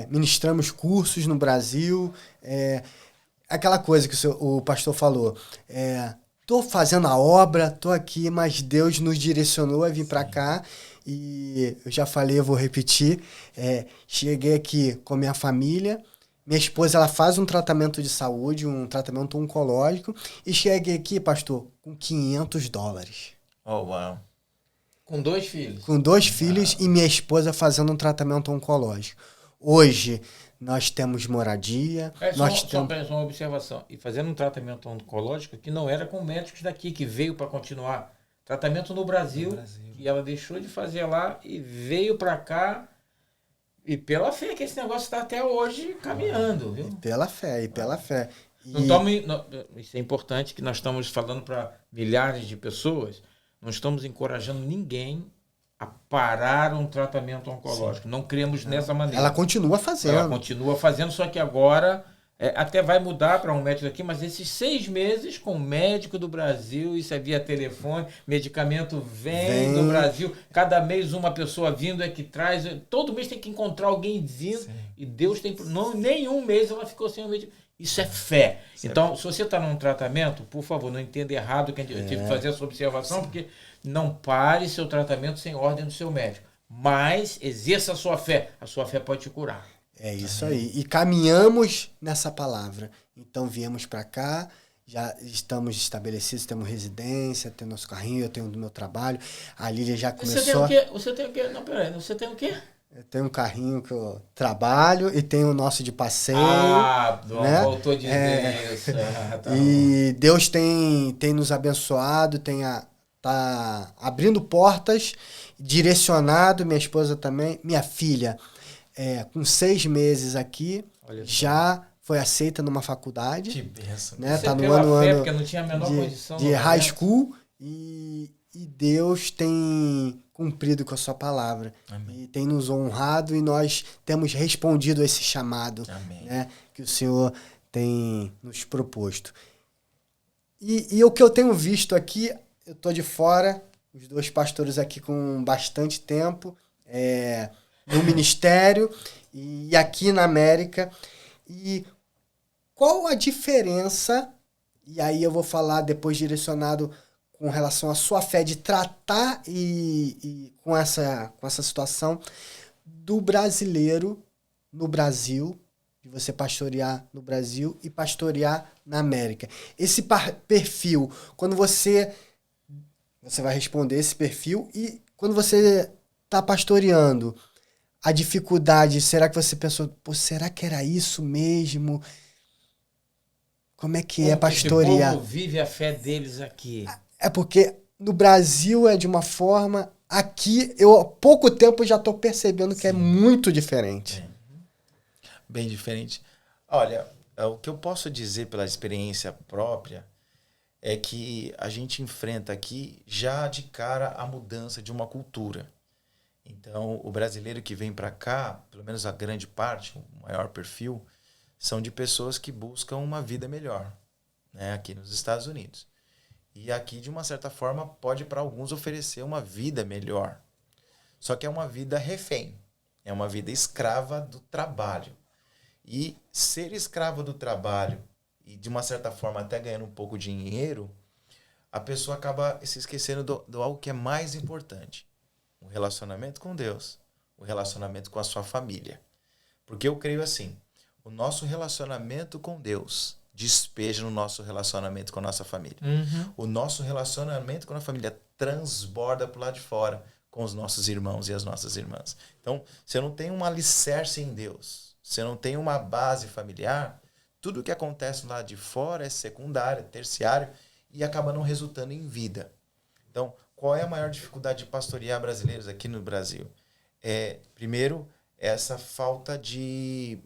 ministramos cursos no Brasil, aquela coisa que o pastor falou, tô fazendo a obra, tô aqui, mas Deus nos direcionou a vir para cá, e eu já falei, eu vou repetir, cheguei aqui com minha família, minha esposa ela faz um tratamento de saúde, um tratamento oncológico, e cheguei aqui, pastor, com $500. Oh, uau. Com 2 filhos? Com 2 filhos e minha esposa fazendo um tratamento oncológico. Hoje, nós temos moradia. Só uma observação. E fazendo um tratamento oncológico que não era com médicos daqui, que veio para continuar. Tratamento no Brasil. E ela deixou de fazer lá e veio para cá. E pela fé que esse negócio está até hoje caminhando. Viu? E pela fé. Isso é importante, que nós estamos falando para milhares de pessoas. Não estamos encorajando ninguém a parar um tratamento oncológico. Não cremos nessa maneira. Ela continua fazendo. Só que agora até vai mudar para um médico aqui, mas esses 6 meses com o médico do Brasil, isso é via telefone, medicamento vem do Brasil, cada mês uma pessoa vindo que traz, todo mês tem que encontrar alguém vindo, e Deus tem... nenhum mês ela ficou sem o medicamento. Isso é fé. Então, se você está num tratamento, por favor, não entenda errado que eu tive que fazer essa observação, porque não pare seu tratamento sem ordem do seu médico. Mas exerça a sua fé. A sua fé pode te curar. É isso aí. E caminhamos nessa palavra. Então, viemos para cá, já estamos estabelecidos, temos residência, temos nosso carrinho, eu tenho do meu trabalho. A Lília já começou... Você tem o quê? Não, peraí. Você tem o quê? Eu tenho um carrinho que eu trabalho e tenho o nosso de passeio. Né? Voltou a dizer isso. E Deus tem nos abençoado, tá abrindo portas, direcionado, minha esposa também. Minha filha, com 6 meses aqui, já foi aceita numa faculdade. Que benção. Né? Tá no ano porque não tinha a menor condição de high school e Deus tem cumprido com a sua palavra. Amém. E tem nos honrado e nós temos respondido a esse chamado, né, que o Senhor tem nos proposto. E o que eu tenho visto aqui, eu estou de fora, os 2 pastores aqui com bastante tempo, no ministério e aqui na América. E qual a diferença, e aí eu vou falar depois direcionado com relação à sua fé de tratar e com essa situação do brasileiro no Brasil, de você pastorear no Brasil e pastorear na América. Esse perfil, quando você vai responder esse perfil, e quando você está pastoreando, a dificuldade, será que você pensou, será que era isso mesmo? Como é que é pastorear? Esse povo vive a fé deles aqui. É porque no Brasil é de uma forma, aqui eu há pouco tempo já estou percebendo que é muito diferente. Bem diferente. Olha, o que eu posso dizer pela experiência própria é que a gente enfrenta aqui já de cara a mudança de uma cultura. Então, o brasileiro que vem para cá, pelo menos a grande parte, o maior perfil, são de pessoas que buscam uma vida melhor, né, aqui nos Estados Unidos. E aqui, de uma certa forma, pode para alguns oferecer uma vida melhor. Só que é uma vida refém. É uma vida escrava do trabalho. E ser escravo do trabalho e, de uma certa forma, até ganhando um pouco de dinheiro, a pessoa acaba se esquecendo do algo que é mais importante. O relacionamento com Deus, o relacionamento com a sua família. Porque eu creio assim, o nosso relacionamento com Deus despeja no nosso relacionamento com a nossa família. O nosso relacionamento com a família transborda para o lado de fora com os nossos irmãos e as nossas irmãs. Então, se eu não tenho um alicerce em Deus, se eu não tenho uma base familiar, tudo que acontece lá de fora é secundário, terciário e acaba não resultando em vida. Então, qual é a maior dificuldade de pastorear brasileiros aqui no Brasil? Primeiro, essa falta de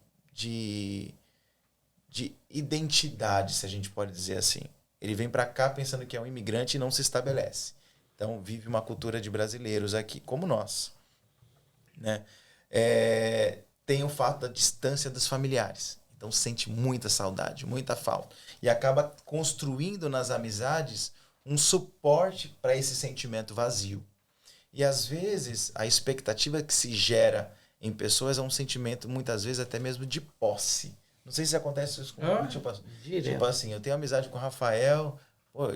identidade, se a gente pode dizer assim. Ele vem para cá pensando que é um imigrante e não se estabelece. Então, vive uma cultura de brasileiros aqui, como nós. Né? Tem o fato da distância dos familiares. Então, sente muita saudade, muita falta. E acaba construindo nas amizades um suporte para esse sentimento vazio. E, às vezes, a expectativa que se gera em pessoas é um sentimento, muitas vezes, até mesmo de posse. Não sei se acontece isso com tipo assim, eu tenho amizade com o Rafael,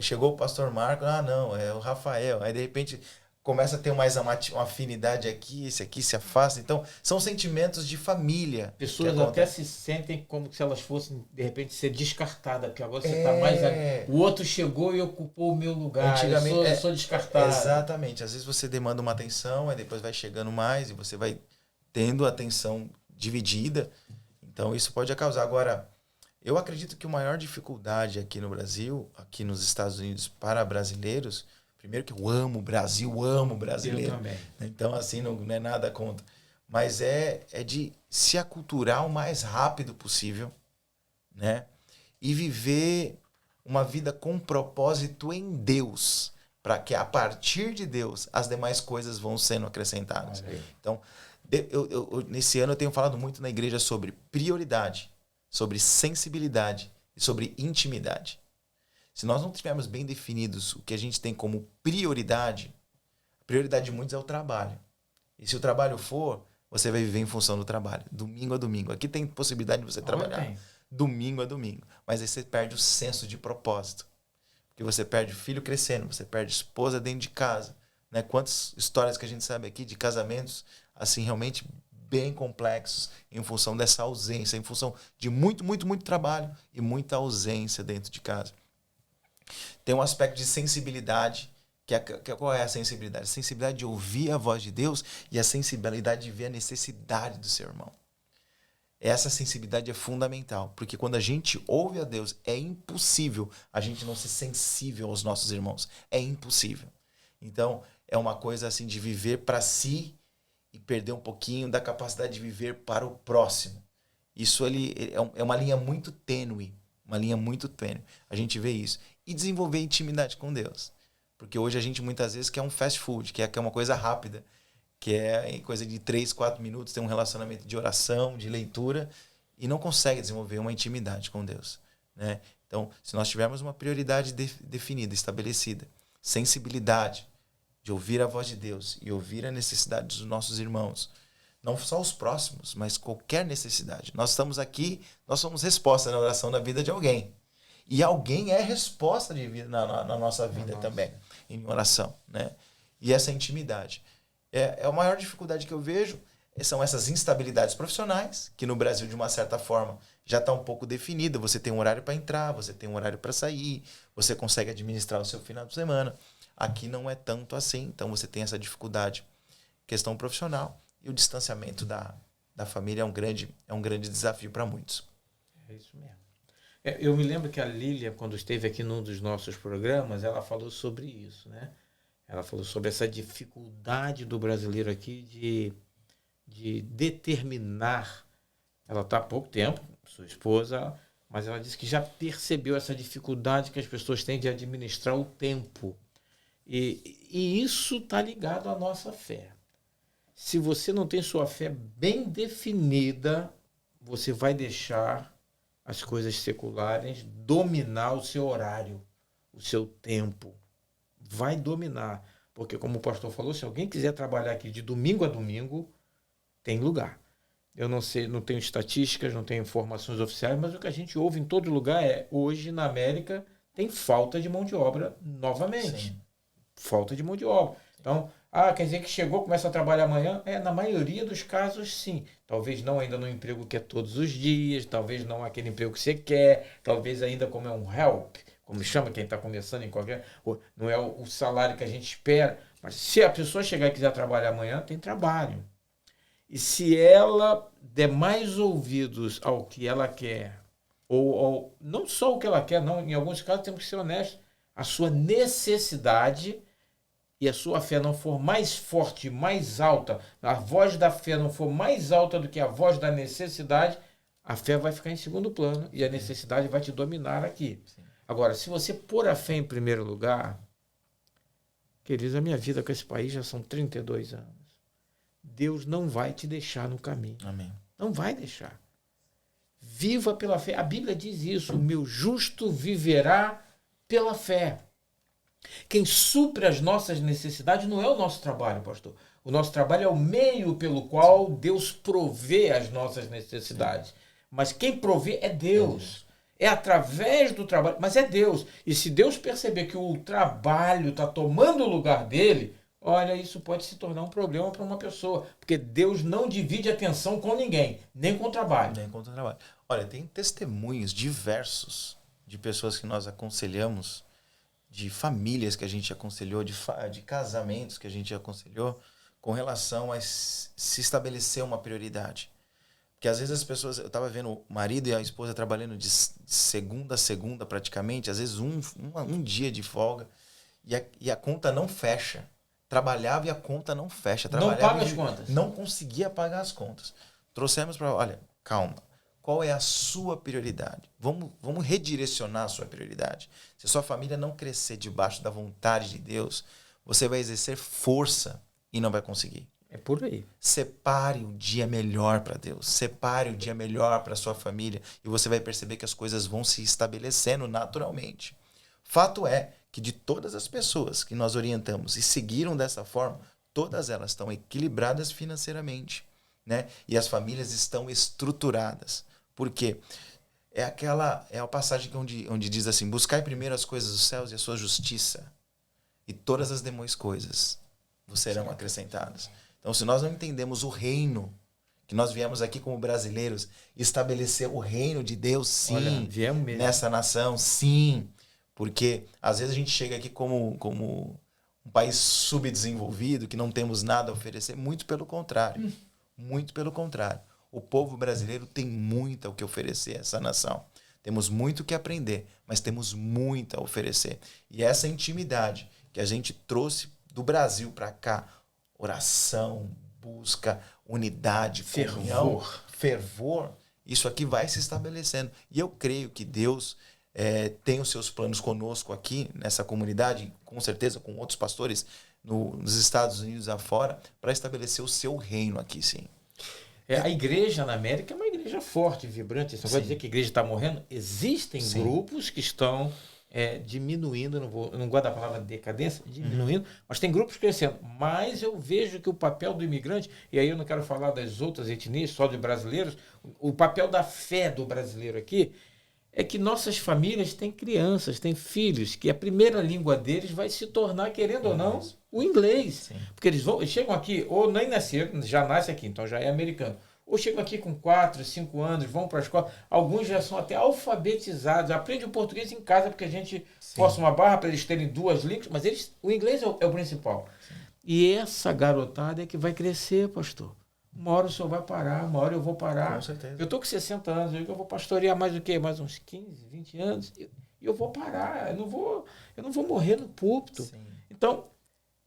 chegou o pastor Marco, não, é o Rafael. Aí, de repente, começa a ter mais uma afinidade aqui, esse aqui se afasta. Então, são sentimentos de família. Pessoas até se sentem como se elas fossem, de repente, ser descartadas, porque agora você está mais... O outro chegou e ocupou o meu lugar, antigamente, eu sou descartado. Exatamente. Às vezes você demanda uma atenção, aí depois vai chegando mais e você vai tendo a atenção dividida. Então, isso pode causar. Agora, eu acredito que a maior dificuldade aqui no Brasil, aqui nos Estados Unidos, para brasileiros... Primeiro que eu amo o Brasil, amo o brasileiro. Eu também. Então, assim, não é nada contra. Mas é de se aculturar o mais rápido possível, né? E viver uma vida com propósito em Deus. Para que, a partir de Deus, as demais coisas vão sendo acrescentadas. Então, nesse ano eu tenho falado muito na igreja sobre prioridade, sobre sensibilidade e sobre intimidade. Se nós não tivermos bem definidos o que a gente tem como prioridade, a prioridade de muitos é o trabalho. E se o trabalho for, você vai viver em função do trabalho, domingo a domingo. Aqui tem possibilidade de você trabalhar domingo a domingo, mas aí você perde o senso de propósito. Porque você perde o filho crescendo, você perde esposa dentro de casa. Né? Quantas histórias que a gente sabe aqui de casamentos assim realmente bem complexos em função dessa ausência, em função de muito, muito, muito trabalho e muita ausência dentro de casa. Tem um aspecto de sensibilidade, qual é a sensibilidade? A sensibilidade de ouvir a voz de Deus e a sensibilidade de ver a necessidade do seu irmão. Essa sensibilidade é fundamental, porque quando a gente ouve a Deus, é impossível a gente não ser sensível aos nossos irmãos. É impossível. Então, é uma coisa assim de viver para si e perder um pouquinho da capacidade de viver para o próximo. Isso é uma linha muito tênue. Uma linha muito tênue. A gente vê isso. E desenvolver intimidade com Deus. Porque hoje a gente muitas vezes quer um fast food, quer uma coisa rápida, que é coisa de 3, 4 minutos, ter um relacionamento de oração, de leitura, e não consegue desenvolver uma intimidade com Deus. Né? Então, se nós tivermos uma prioridade definida, estabelecida, sensibilidade de ouvir a voz de Deus e ouvir a necessidade dos nossos irmãos, não só os próximos, mas qualquer necessidade. Nós estamos aqui, nós somos resposta na oração da vida de alguém. E alguém é resposta de vida na nossa vida também, em oração. Né? E essa intimidade. A maior dificuldade que eu vejo são essas instabilidades profissionais, que no Brasil, de uma certa forma, já está um pouco definida. Você tem um horário para entrar, você tem um horário para sair, você consegue administrar o seu final de semana. Aqui não é tanto assim, então você tem essa dificuldade. Questão profissional. E o distanciamento da família é um grande desafio para muitos. É isso mesmo. Eu me lembro que a Lília, quando esteve aqui num dos nossos programas, ela falou sobre isso, né? Ela falou sobre essa dificuldade do brasileiro aqui de determinar. Ela está há pouco tempo, sua esposa, mas ela disse que já percebeu essa dificuldade que as pessoas têm de administrar o tempo. E isso está ligado à nossa fé. Se você não tem sua fé bem definida, você vai deixar as coisas seculares dominar o seu horário, o seu tempo. Vai dominar. Porque, como o pastor falou, se alguém quiser trabalhar aqui de domingo a domingo, tem lugar. Eu não sei, não tenho estatísticas, não tenho informações oficiais, mas o que a gente ouve em todo lugar é, hoje na América tem falta de mão de obra novamente. Sim. Falta de mão de obra. Então, quer dizer que chegou, começa a trabalhar amanhã? Na maioria dos casos, sim. Talvez não ainda no emprego que é todos os dias, talvez não aquele emprego que você quer, talvez ainda como é um help, como chama quem está começando em qualquer... Não é o salário que a gente espera, mas se a pessoa chegar e quiser trabalhar amanhã, tem trabalho. E se ela der mais ouvidos ao que ela quer, ou não só o que ela quer, não, em alguns casos temos que ser honestos, a sua necessidade e a sua fé não for mais forte, mais alta, a voz da fé não for mais alta do que a voz da necessidade, a fé vai ficar em segundo plano e a necessidade vai te dominar aqui. Sim. Agora, se você pôr a fé em primeiro lugar, queridos, a minha vida com esse país já são 32 anos. Deus não vai te deixar no caminho. Amém. Não vai deixar. Viva pela fé. A Bíblia diz isso, o meu justo viverá pela fé. Quem supre as nossas necessidades não é o nosso trabalho, pastor. O nosso trabalho é o meio pelo qual Deus provê as nossas necessidades. Mas quem provê é Deus. É através do trabalho, mas é Deus. E se Deus perceber que o trabalho está tomando o lugar dele, olha, isso pode se tornar um problema para uma pessoa. Porque Deus não divide atenção com ninguém, nem com o trabalho. Nem com o trabalho. Olha, tem testemunhos diversos de pessoas que nós aconselhamos, de famílias que a gente aconselhou, de casamentos que a gente aconselhou, com relação a se estabelecer uma prioridade. Porque às vezes as pessoas... Eu estava vendo o marido e a esposa trabalhando de segunda a segunda praticamente, às vezes um dia de folga, e a conta não fecha. Trabalhava e a conta não fecha. Não paga as contas. Não conseguia pagar as contas. Trouxemos para... Olha, calma. Qual é a sua prioridade? Vamos redirecionar a sua prioridade. Se a sua família não crescer debaixo da vontade de Deus, você vai exercer força e não vai conseguir. É por aí. Separe um dia melhor para Deus. Separe um dia melhor para a sua família e você vai perceber que as coisas vão se estabelecendo naturalmente. Fato é que de todas as pessoas que nós orientamos e seguiram dessa forma, todas elas estão equilibradas financeiramente, né? E as famílias estão estruturadas. Por quê? É a passagem onde diz assim: buscai primeiro as coisas dos céus e a sua justiça, e todas as demais coisas vos serão acrescentadas. Então, se nós não entendemos o reino, que nós viemos aqui como brasileiros estabelecer o reino de Deus, sim, olha, viemos mesmo. Nessa nação, sim, porque às vezes a gente chega aqui como um país subdesenvolvido, que não temos nada a oferecer, muito pelo contrário. Muito pelo contrário. O povo brasileiro tem muito o que oferecer a essa nação. Temos muito o que aprender, mas temos muito a oferecer. E essa intimidade que a gente trouxe do Brasil para cá, oração, busca, unidade, comunhão, fervor, isso aqui vai se estabelecendo. E eu creio que Deus tem os seus planos conosco aqui, nessa comunidade, com certeza com outros pastores nos Estados Unidos afora, para estabelecer o seu reino aqui, sim. A igreja na América é uma igreja forte, vibrante. Isso não vai dizer que a igreja está morrendo. Existem grupos que estão diminuindo, eu não gosto da palavra decadência, diminuindo, mas tem grupos crescendo. Mas eu vejo que o papel do imigrante, e aí eu não quero falar das outras etnias, só de brasileiros, o papel da fé do brasileiro aqui é que nossas famílias têm crianças, têm filhos, que a primeira língua deles vai se tornar, querendo ou não, o inglês. Sim. Porque eles chegam aqui, ou nem nasceram, já nasce aqui, então já é americano. Ou chegam aqui com 4, 5 anos, vão para a escola. Alguns já são até alfabetizados, aprendem o português em casa, porque a gente força uma barra para eles terem 2 línguas, mas o inglês é o principal. Sim. E essa garotada é que vai crescer, pastor. Uma hora o senhor vai parar, uma hora eu vou parar. Com certeza. Eu estou com 60 anos, eu vou pastorear mais o quê? Mais uns 15, 20 anos. E eu vou parar, eu não vou morrer no púlpito. Sim. Então,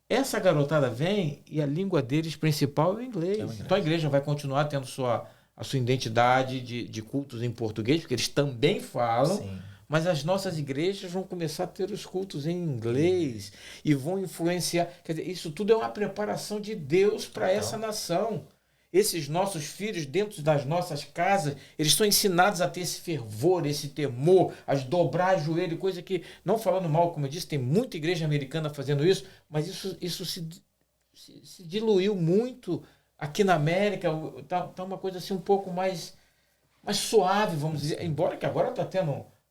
essa garotada vem e a língua deles principal é o inglês. Então a igreja vai continuar tendo a sua identidade de cultos em português, porque eles também falam. Sim. Mas as nossas igrejas vão começar a ter os cultos em inglês e vão influenciar. Quer dizer, isso tudo é uma preparação de Deus para essa nação. Esses nossos filhos, dentro das nossas casas, eles são ensinados a ter esse fervor, esse temor, a dobrar joelho, coisa que, não falando mal, como eu disse, tem muita igreja americana fazendo isso, mas isso se diluiu muito Aqui na América tá uma coisa assim um pouco mais suave, vamos dizer. Embora que agora está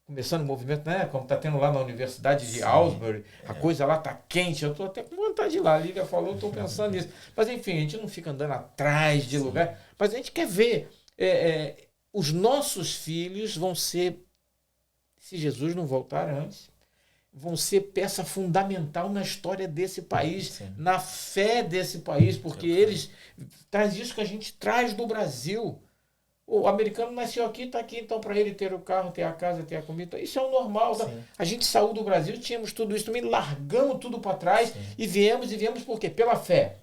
começando o movimento, né? Como está tendo lá na Universidade de Aylesbury, a coisa lá está quente. Eu estou até com vontade de ir lá. A Lívia falou, estou pensando nisso. Mas enfim, a gente não fica andando atrás de lugar. Mas a gente quer ver. Os nossos filhos vão ser, se Jesus não voltar antes, vão ser peça fundamental na história desse país, na fé desse país, porque eles traz isso que a gente traz do Brasil. O americano nasceu aqui, está aqui, então para ele ter o carro, ter a casa, ter a comida, isso é o normal. A gente saiu do Brasil, tínhamos tudo isso também, largamos tudo para trás e viemos por quê? Pela fé.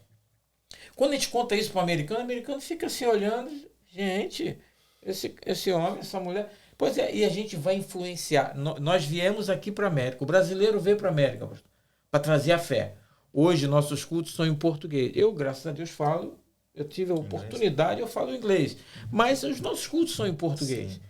Quando a gente conta isso para o americano fica assim olhando, gente, esse homem, essa mulher... Pois é, e a gente vai influenciar. Nós viemos aqui para a América. O brasileiro veio para a América para trazer a fé. Hoje, nossos cultos são em português. Eu, graças a Deus, eu tive a oportunidade, eu falo inglês. Mas os nossos cultos são em português. Sim.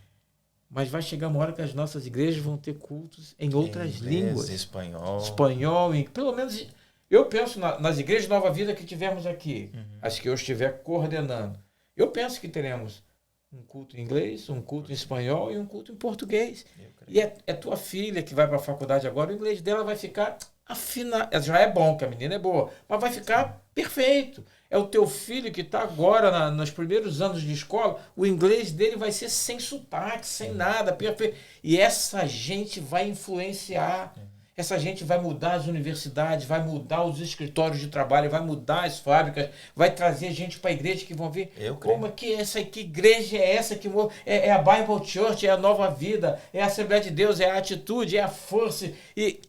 Mas vai chegar uma hora que as nossas igrejas vão ter cultos em outras línguas. Espanhol, pelo menos, eu penso nas igrejas de Nova Vida que tivemos aqui, as que eu estiver coordenando. Eu penso que teremos um culto em inglês, um culto em espanhol e um culto em português. E é tua filha que vai para a faculdade agora, o inglês dela vai ficar afinado. Já é bom, que a menina é boa, mas vai ficar perfeito. É o teu filho que está agora nos primeiros anos de escola, o inglês dele vai ser sem sotaque, sem nada, perfeito. E essa gente vai influenciar. Essa gente vai mudar as universidades, vai mudar os escritórios de trabalho, vai mudar as fábricas, vai trazer gente para a igreja que vão ver como é que que igreja é essa que é a Bible Church, é a Nova Vida, é a Assembleia de Deus, é a atitude, é a força. E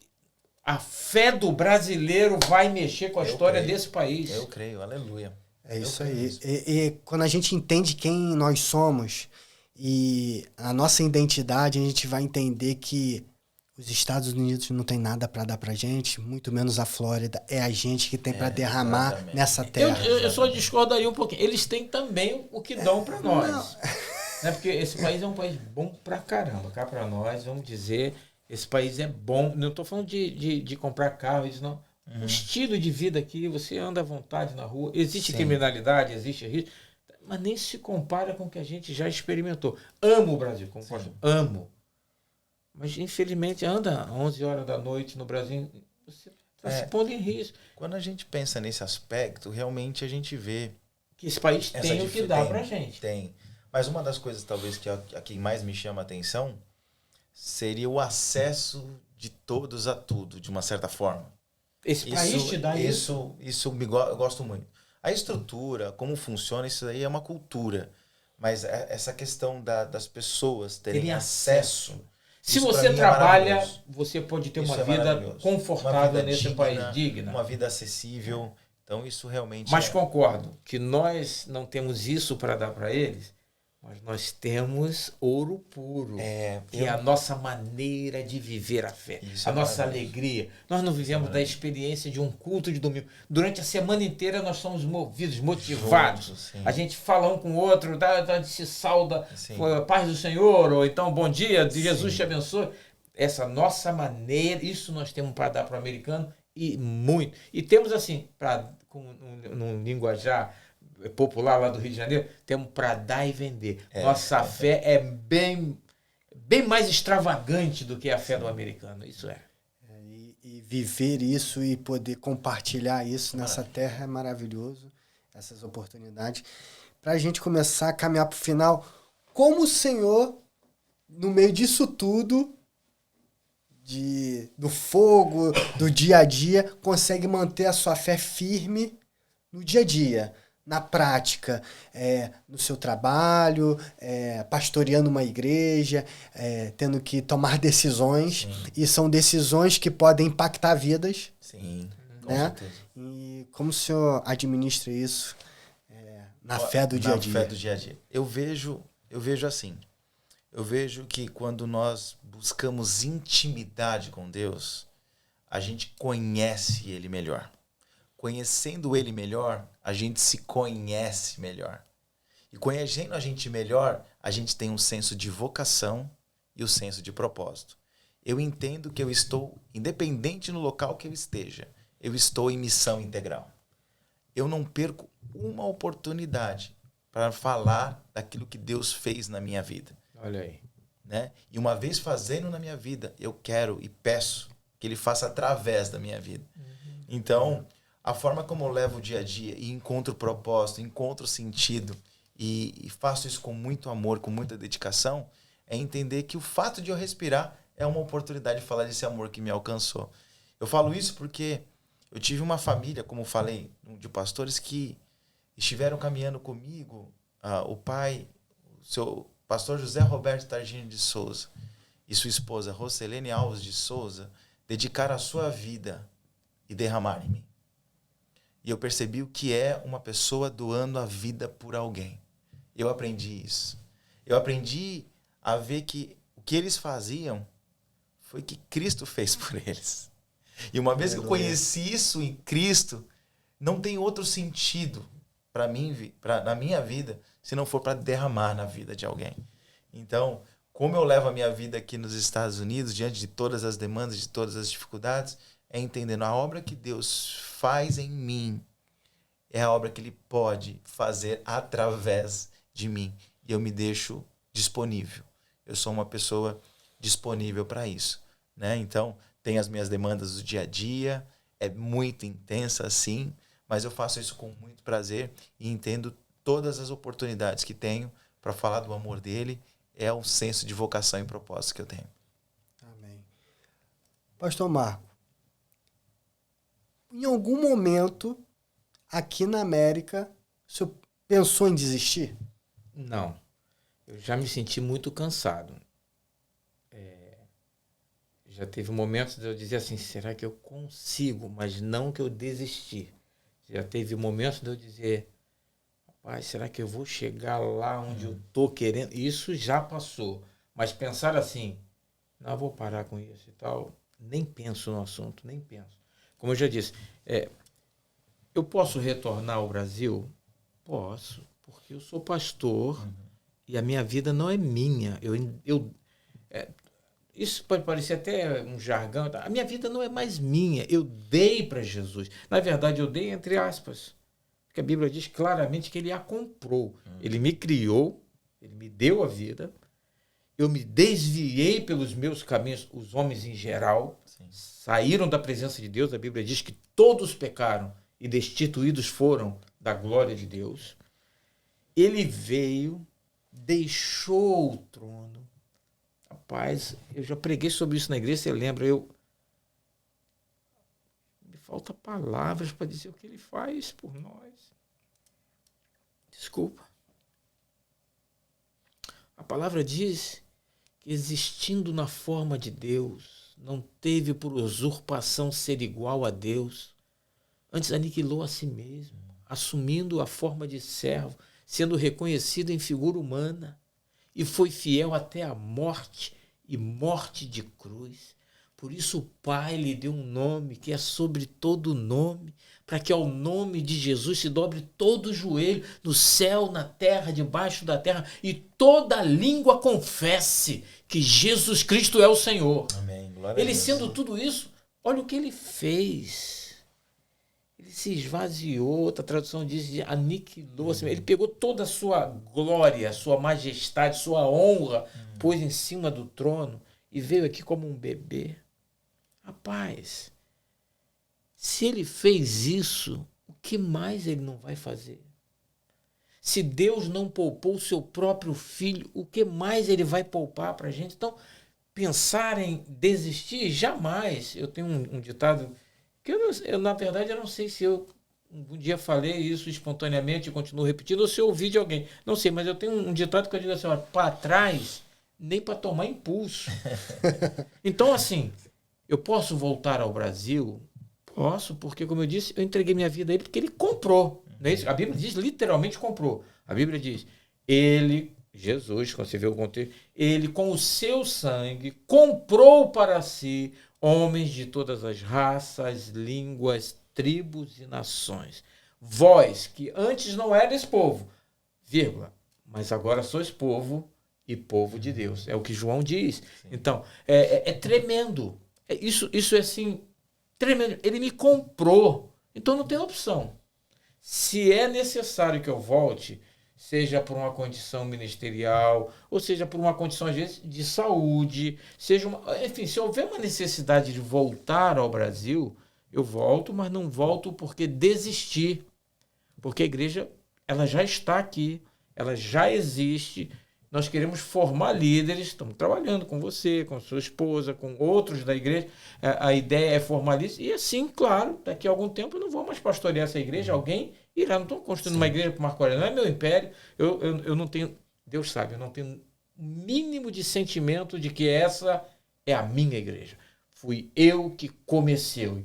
a fé do brasileiro vai mexer com a história desse país. Eu creio, aleluia. É isso aí. E quando a gente entende quem nós somos e a nossa identidade, a gente vai entender que os Estados Unidos não tem nada para dar pra gente, muito menos a Flórida. É a gente que tem para derramar nessa terra. Eu só discordaria um pouquinho. Eles têm também o que dão para nós. Né? Porque esse país é um país bom pra caramba. Cá para nós, vamos dizer, esse país é bom. Não estou falando de comprar carro, isso não. O estilo de vida aqui, você anda à vontade na rua. Existe criminalidade, existe risco, mas nem se compara com o que a gente já experimentou. Amo o Brasil, concordo? Amo. Mas, infelizmente, anda 11 horas da noite no Brasil, você está se pondo em risco. Quando a gente pensa nesse aspecto, realmente a gente vê que esse país tem o que dá para a gente. Tem. Mas uma das coisas, talvez, que mais me chama a atenção seria o acesso de todos a tudo, de uma certa forma. Esse país te dá isso? Eu gosto muito. A estrutura, como funciona, isso aí é uma cultura. Mas essa questão das pessoas terem acesso... Se você trabalha, você pode ter uma vida confortável nesse país, digna. Uma vida acessível. Então, isso realmente... Mas concordo que nós não temos isso para dar para eles, mas nós temos ouro puro, que é a nossa maneira de viver a fé, a nossa alegria. Nós não vivemos da experiência de um culto de domingo. Durante a semana inteira nós somos movidos, motivados. Juntos, a gente fala um com o outro, se sauda, paz do Senhor, ou então bom dia, Jesus te abençoe. Essa nossa maneira, isso nós temos para dar para o americano e muito. E temos assim, num linguajar popular lá do Rio de Janeiro, temos para dar e vender. Nossa fé é bem mais extravagante do que a fé do americano, isso é. E viver isso e poder compartilhar isso nessa terra é maravilhoso, essas oportunidades. Para a gente começar a caminhar para o final, como o Senhor, no meio disso tudo, do fogo, do dia a dia, consegue manter a sua fé firme no dia a dia, na prática, no seu trabalho, pastoreando uma igreja, tendo que tomar decisões. E são decisões que podem impactar vidas. Sim, com certeza. E como o senhor administra isso na fé do dia a dia? Na fé do dia a dia. Eu vejo assim. Eu vejo que quando nós buscamos intimidade com Deus, a gente conhece Ele melhor. Conhecendo Ele melhor, a gente se conhece melhor. E conhecendo a gente melhor, a gente tem um senso de vocação e o senso de propósito. Eu entendo que eu estou, independente no local que eu esteja, eu estou em missão integral. eu não perco uma oportunidade para falar daquilo que Deus fez na minha vida. Olha aí. Né? E uma vez fazendo na minha vida, eu quero e peço que Ele faça através da minha vida. Então, a forma como eu levo o dia a dia e encontro propósito, encontro sentido e faço isso com muito amor, com muita dedicação, é entender que o fato de eu respirar é uma oportunidade de falar desse amor que me alcançou. Eu falo isso porque eu tive uma família, como falei, de pastores que estiveram caminhando comigo, o pai, o seu pastor José Roberto Targini de Souza e sua esposa Roselene Alves de Souza dedicaram a sua vida e derramaram em mim. E eu percebi o que é uma pessoa doando a vida por alguém. Eu aprendi isso. Eu aprendi a ver que o que eles faziam foi o que Cristo fez por eles. E uma vez que eu conheci isso em Cristo, não tem outro sentido para mim, na minha vida, se não for para derramar na vida de alguém. Então, como eu levo a minha vida aqui nos Estados Unidos, diante de todas as demandas, de todas as dificuldades, é entendendo a obra que Deus faz em mim, é a obra que Ele pode fazer através de mim. E eu me deixo disponível. Eu sou uma pessoa disponível para isso. Né? Então, tem as minhas demandas do dia a dia, é muito intensa sim, mas eu faço isso com muito prazer e entendo todas as oportunidades que tenho para falar do amor dele. É um senso de vocação e propósito que eu tenho. Amém. Pastor Marco, em algum momento, aqui na América, o senhor pensou em desistir? Não. Eu já me senti muito cansado. Já teve momentos de eu dizer assim, será que eu consigo? Mas não que eu desisti. Já teve momentos de eu dizer, rapaz, será que eu vou chegar lá onde eu estou querendo? Isso já passou. Mas pensar assim, não, vou parar com isso e tal, nem penso no assunto, nem penso. Como eu já disse, eu posso retornar ao Brasil? Posso, porque eu sou pastor e a minha vida não é minha. Isso pode parecer até um jargão. A minha vida não é mais minha. Eu dei para Jesus. Na verdade, eu dei entre aspas. Porque a Bíblia diz claramente que Ele a comprou. Ele me criou, Ele me deu a vida. Eu me desviei pelos meus caminhos. Os homens em geral saíram da presença de Deus. A Bíblia diz que todos pecaram e destituídos foram da glória de Deus. Ele veio, deixou o trono. Rapaz, eu já preguei sobre isso na igreja, você lembra? Me falta palavras para dizer o que Ele faz por nós. Desculpa. A palavra diz que, existindo na forma de Deus, não teve por usurpação ser igual a Deus. Antes aniquilou a si mesmo, assumindo a forma de servo, sendo reconhecido em figura humana, e foi fiel até a morte, e morte de cruz. Por isso o Pai lhe deu um nome que é sobre todo nome, para que ao nome de Jesus se dobre todo o joelho, no céu, na terra, debaixo da terra, e toda língua confesse que Jesus Cristo é o Senhor. Amém. Glória Ele a Deus. sendo tudo isso, olha o que Ele fez. Ele se esvaziou, outra tradução diz, aniquilou. Ele pegou toda a sua glória, sua majestade, sua honra, pôs em cima do trono e veio aqui como um bebê. Rapaz, se Ele fez isso, o que mais Ele não vai fazer? Se Deus não poupou o seu próprio filho, o que mais Ele vai poupar para a gente? Então, pensar em desistir, jamais. Eu tenho um ditado que eu, na verdade, eu não sei se eu um dia falei isso espontaneamente e continuo repetindo, ou se eu ouvi de alguém. Não sei, mas eu tenho um ditado que eu digo assim, olha, para trás, nem para tomar impulso. Então, assim, eu posso voltar ao Brasil? Posso, porque, como eu disse, eu entreguei minha vida a Ele porque Ele comprou. Não é isso? A Bíblia diz, literalmente comprou. A Bíblia diz, Ele, Jesus, quando você vê o contexto, Ele, com o seu sangue, comprou para si homens de todas as raças, línguas, tribos e nações. Vós, que antes não erais povo, vírgula, mas agora sois povo e povo de Deus. É o que João diz. Sim. Então, é tremendo. Isso é assim, tremendo. Ele me comprou. Então não tem opção. Se é necessário que eu volte, seja por uma condição ministerial, ou seja por uma condição, às vezes, de saúde, enfim, se houver uma necessidade de voltar ao Brasil, eu volto, mas não volto porque desisti. Porque a igreja, ela já está aqui, ela já existe. Nós queremos formar líderes, estamos trabalhando com você, com sua esposa, com outros da igreja. A ideia é formar líderes. E assim, claro, daqui a algum tempo eu não vou mais pastorear essa igreja, alguém irá. Não estou construindo uma igreja para o Marco Aurélio, não é meu império. Eu não tenho, Deus sabe, eu não tenho o mínimo de sentimento de que essa é a minha igreja. Fui eu que comecei.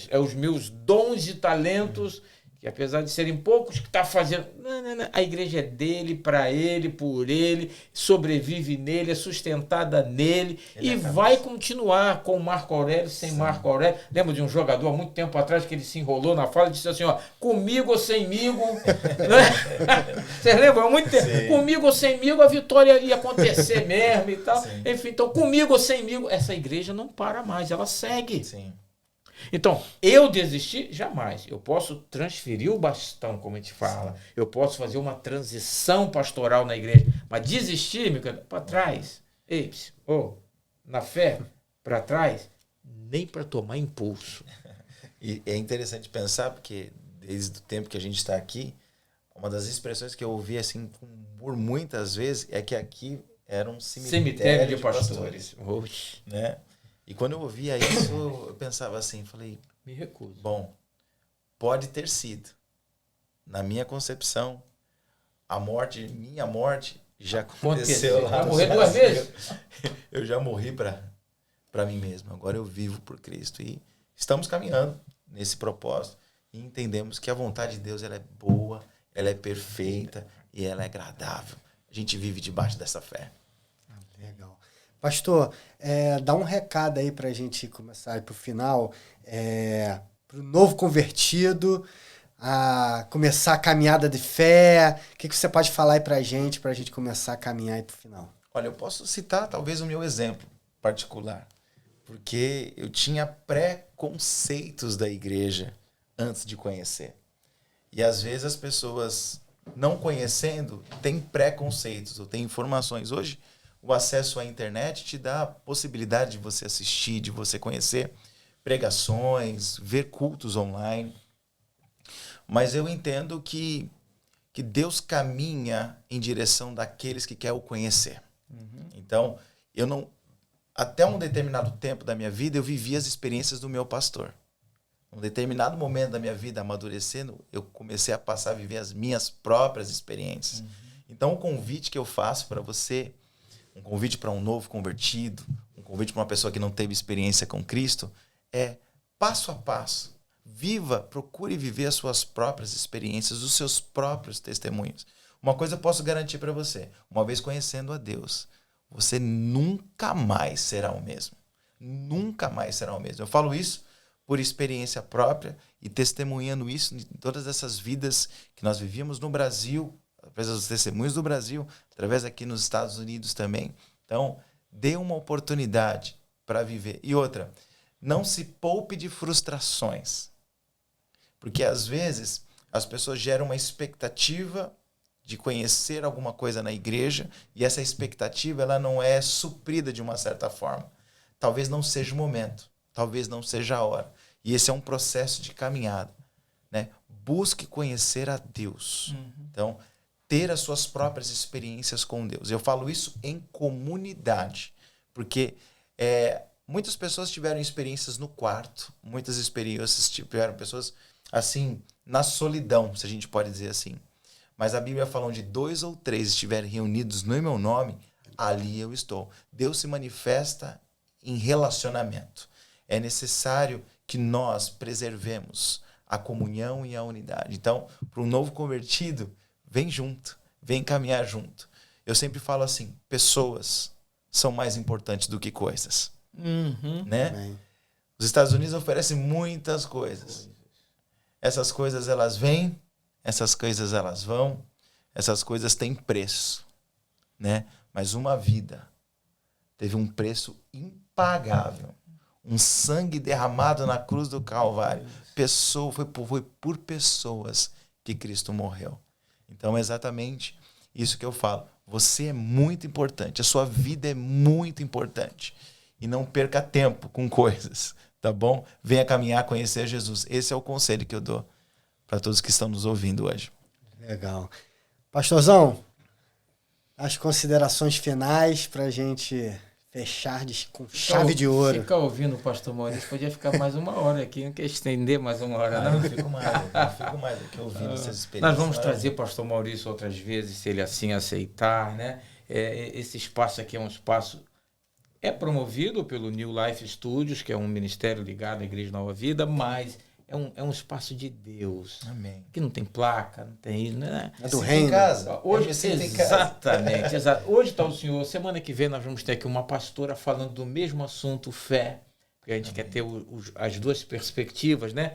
É os meus dons e talentos, que apesar de serem poucos, que está fazendo... Não. A igreja é dele, para ele, por ele, sobrevive nele, é sustentada nele, e vai continuar com Marco Aurélio, sem Marco Aurélio. Lembro de um jogador, há muito tempo atrás, que ele se enrolou na fala e disse assim, ó, comigo ou semigo... Vocês lembram? Há muito tempo. Sim. Comigo ou semigo, a vitória ia acontecer mesmo e tal. Sim. Enfim, então, comigo ou semigo, essa igreja não para mais, ela segue. Sim. Então, eu desistir? Jamais. Eu posso transferir o bastão, como a gente fala. Eu posso fazer uma transição pastoral na igreja. Mas desistir, meu cara, para trás. Na fé, para trás, nem para tomar impulso. E é interessante pensar, porque desde o tempo que a gente está aqui, uma das expressões que eu ouvi assim por muitas vezes é que aqui era um cemitério de pastores. Né? E quando eu ouvia isso, eu pensava assim, falei, me recuso. Bom, pode ter sido. Na minha concepção, minha morte já aconteceu lá. Vai morrer 2 vezes? Eu já morri para mim mesmo. Agora eu vivo por Cristo. E estamos caminhando nesse propósito e entendemos que a vontade de Deus ela é boa, ela é perfeita e ela é agradável. A gente vive debaixo dessa fé. Legal. Pastor, dá um recado aí para a gente começar para o final, para o novo convertido, a começar a caminhada de fé. O que você pode falar aí para a gente começar a caminhar aí para o final? Olha, eu posso citar talvez o meu exemplo particular, porque eu tinha preconceitos da igreja antes de conhecer. E às vezes as pessoas, não conhecendo, têm preconceitos ou têm informações. Hoje, o acesso à internet te dá a possibilidade de você assistir, de você conhecer pregações, ver cultos online. Mas eu entendo que Deus caminha em direção daqueles que querem o conhecer. Uhum. Então, até um determinado tempo da minha vida, eu vivi as experiências do meu pastor. Um determinado momento da minha vida, amadurecendo, eu comecei a passar a viver as minhas próprias experiências. Uhum. Então, o convite que eu faço para você, um convite para um novo convertido, um convite para uma pessoa que não teve experiência com Cristo, é passo a passo. Viva, procure viver as suas próprias experiências, os seus próprios testemunhos. Uma coisa eu posso garantir para você, uma vez conhecendo a Deus, você nunca mais será o mesmo. Nunca mais será o mesmo. Eu falo isso por experiência própria e testemunhando isso em todas essas vidas que nós vivíamos no Brasil, através dos testemunhos do Brasil, através aqui nos Estados Unidos também. Então, dê uma oportunidade para viver. E outra, não se poupe de frustrações. Porque, às vezes, as pessoas geram uma expectativa de conhecer alguma coisa na igreja e essa expectativa ela não é suprida de uma certa forma. Talvez não seja o momento, talvez não seja a hora. E esse é um processo de caminhada, né? Busque conhecer a Deus. Uhum. Então, ter as suas próprias experiências com Deus. Eu falo isso em comunidade, porque muitas pessoas tiveram experiências no quarto, muitas experiências tiveram pessoas assim, na solidão, se a gente pode dizer assim. Mas a Bíblia fala onde 2 ou 3 estiverem reunidos no meu nome, ali eu estou. Deus se manifesta em relacionamento. É necessário que nós preservemos a comunhão e a unidade. Então, para um novo convertido, vem junto, vem caminhar junto. Eu sempre falo assim, pessoas são mais importantes do que coisas. Uhum. Né? Bem. Os Estados Unidos oferecem muitas coisas. Essas coisas elas vêm, essas coisas elas vão, essas coisas têm preço, né? Mas uma vida teve um preço impagável. Um sangue derramado na cruz do Calvário. Foi por pessoas que Cristo morreu. Então é exatamente isso que eu falo. Você é muito importante. A sua vida é muito importante. E não perca tempo com coisas, tá bom? Venha caminhar, conhecer Jesus. Esse é o conselho que eu dou para todos que estão nos ouvindo hoje. Legal. Pastorzão, as considerações finais para a gente fechar com chave de ouro. Ficar ouvindo o pastor Maurício, podia ficar mais uma hora aqui, não quer estender mais uma hora, não? Eu fico mais aqui ouvindo essas experiências. Nós vamos trazer o pastor Maurício outras vezes, se ele assim aceitar, né? Esse espaço aqui é um espaço... É promovido pelo New Life Studios, que é um ministério ligado à Igreja Nova Vida, mas é um espaço de Deus. Amém. Que não tem placa, não tem... Né? É do reino. Hoje, exatamente. Hoje está o senhor. Semana que vem nós vamos ter aqui uma pastora falando do mesmo assunto, fé. Porque a gente quer ter as duas perspectivas, né?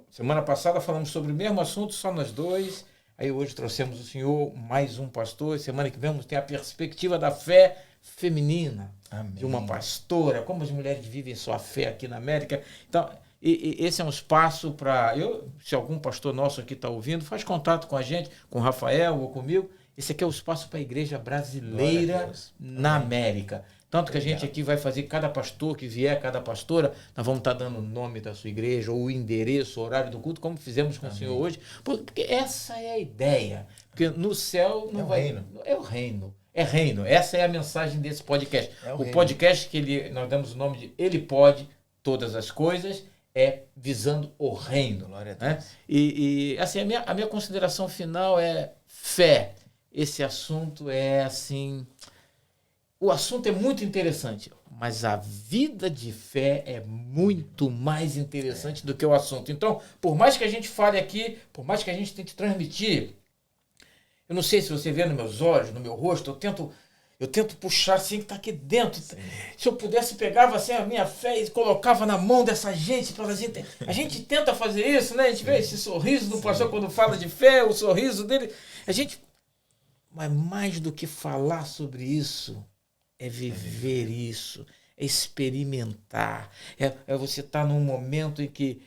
Semana passada falamos sobre o mesmo assunto, só nós dois. Aí hoje trouxemos o senhor, mais um pastor. Semana que vem vamos ter a perspectiva da fé feminina. Amém. De uma pastora, como as mulheres vivem sua fé aqui na América. Então, esse é um espaço para... Se algum pastor nosso aqui está ouvindo, faz contato com a gente, com o Rafael ou comigo. Esse aqui é o espaço para a igreja brasileira na América. Tanto que a gente aqui vai fazer, cada pastor que vier, cada pastora, nós vamos estar dando o nome da sua igreja, ou o endereço, o horário do culto, como fizemos com o senhor hoje. Porque essa é a ideia. Porque no céu não vai... Reino. É o reino. É reino. Essa é a mensagem desse podcast. O podcast que nós damos o nome de Ele Pode Todas as Coisas, é visando o reino. Glória a Deus. Né? E assim, a minha consideração final é fé. Esse assunto é assim... O assunto é muito interessante, mas a vida de fé é muito mais interessante do que o assunto. Então, por mais que a gente fale aqui, por mais que a gente tente transmitir, eu não sei se você vê nos meus olhos, no meu rosto, eu tento puxar assim, que está aqui dentro. Sim. Se eu pudesse, pegava assim a minha fé e colocava na mão dessa gente. A gente tenta fazer isso, né? A gente vê esse sorriso do pastor quando fala de fé, o sorriso dele. Mas mais do que falar sobre isso, é viver isso, é experimentar. É você estar num momento em que,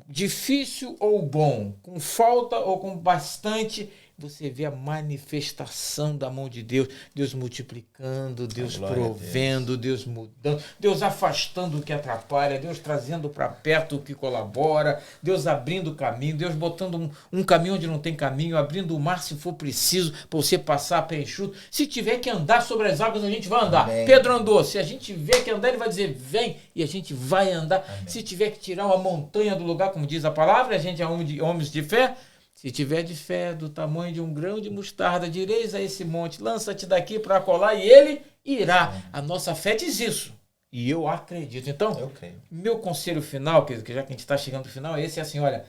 difícil ou bom, com falta ou com bastante, você vê a manifestação da mão de Deus, Deus multiplicando, Deus provendo, Deus mudando, Deus afastando o que atrapalha, Deus trazendo para perto o que colabora, Deus abrindo o caminho, Deus botando um caminho onde não tem caminho, abrindo o mar se for preciso, para você passar a pé enxuto. Se tiver que andar sobre as águas, a gente vai andar. Amém. Pedro andou. Se a gente vê que andar, ele vai dizer, vem, e a gente vai andar. Amém. Se tiver que tirar uma montanha do lugar, como diz a palavra, a gente é homens de fé. Se tiver de fé do tamanho de um grão de mostarda, direis a esse monte, lança-te daqui para colar, e ele irá. A nossa fé diz isso. E eu acredito. Então, meu conselho final, que já que a gente está chegando no final, é esse, assim, olha,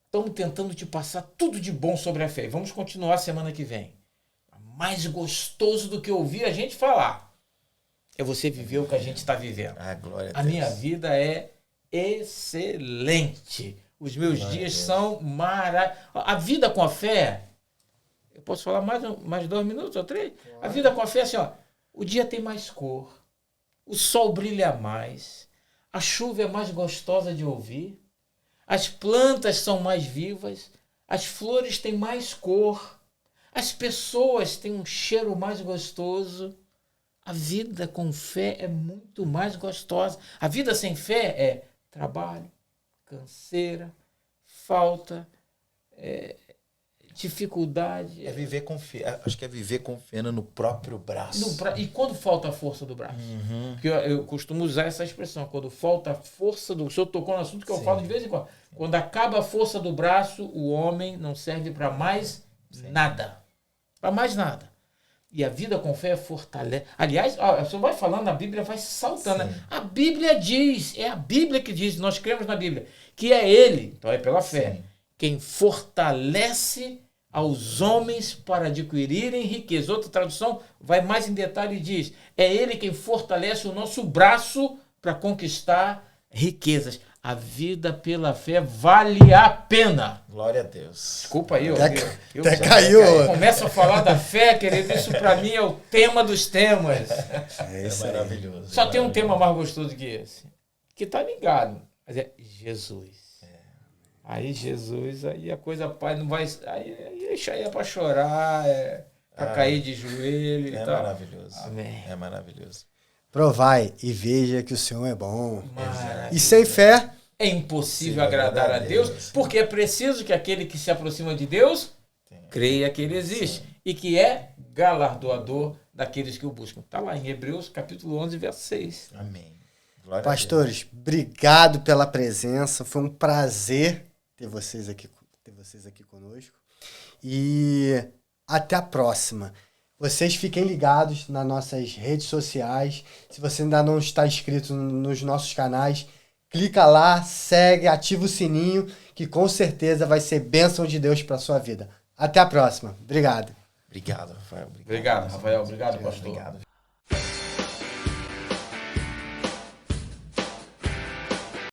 estamos tentando te passar tudo de bom sobre a fé. E vamos continuar semana que vem. Mais gostoso do que ouvir a gente falar é você viver o que a gente está vivendo. Glória a Deus. A minha vida é excelente. Os meus dias são maravilhosos. A vida com a fé, eu posso falar mais 2 minutos ou 3? A vida com a fé é assim, ó, o dia tem mais cor, o sol brilha mais, a chuva é mais gostosa de ouvir, as plantas são mais vivas, as flores têm mais cor, as pessoas têm um cheiro mais gostoso. A vida com fé é muito mais gostosa. A vida sem fé é trabalho, canseira, falta, dificuldade. É viver com fé. Acho que é viver confiando no próprio braço. E quando falta a força do braço? Porque eu costumo usar essa expressão, quando falta a força do... O senhor tocou no assunto que eu falo de vez em quando. Quando acaba a força do braço, o homem não serve para mais nada. Para mais nada. E a vida com fé fortalece. Aliás, o senhor vai falando, a Bíblia vai saltando. Né? A Bíblia diz, é a Bíblia que diz, nós cremos na Bíblia, que é Ele, então é pela fé, quem fortalece aos homens para adquirirem riqueza. Outra tradução vai mais em detalhe e diz, é Ele quem fortalece o nosso braço para conquistar riquezas. A vida pela fé vale a pena. Glória a Deus. Desculpa aí. Até caiu. Começa a falar da fé, querido. Isso para mim é o tema dos temas. É maravilhoso. Só tem um tema mais gostoso que esse. que tá ligado, mas é Jesus. Aí Jesus, aí a coisa, pai, não vai... Aí é pra chorar, pra cair de joelho e tal. Maravilhoso. Amém. É maravilhoso. Provai e veja que o Senhor é bom. Maravilha. E sem fé, É impossível agradar a Deus, porque é preciso que aquele que se aproxima de Deus creia que ele existe e que é galardoador daqueles que o buscam. Está lá em Hebreus capítulo 11, verso 6. Amém. Glória pastores, obrigado pela presença. Foi um prazer ter vocês aqui conosco. E até a próxima. Vocês fiquem ligados nas nossas redes sociais. Se você ainda não está inscrito nos nossos canais, clica lá, segue, ativa o sininho, que com certeza vai ser bênção de Deus para a sua vida. Até a próxima. Obrigado. Obrigado, Rafael. Obrigado, Rafael. Obrigado, pastor. Obrigado.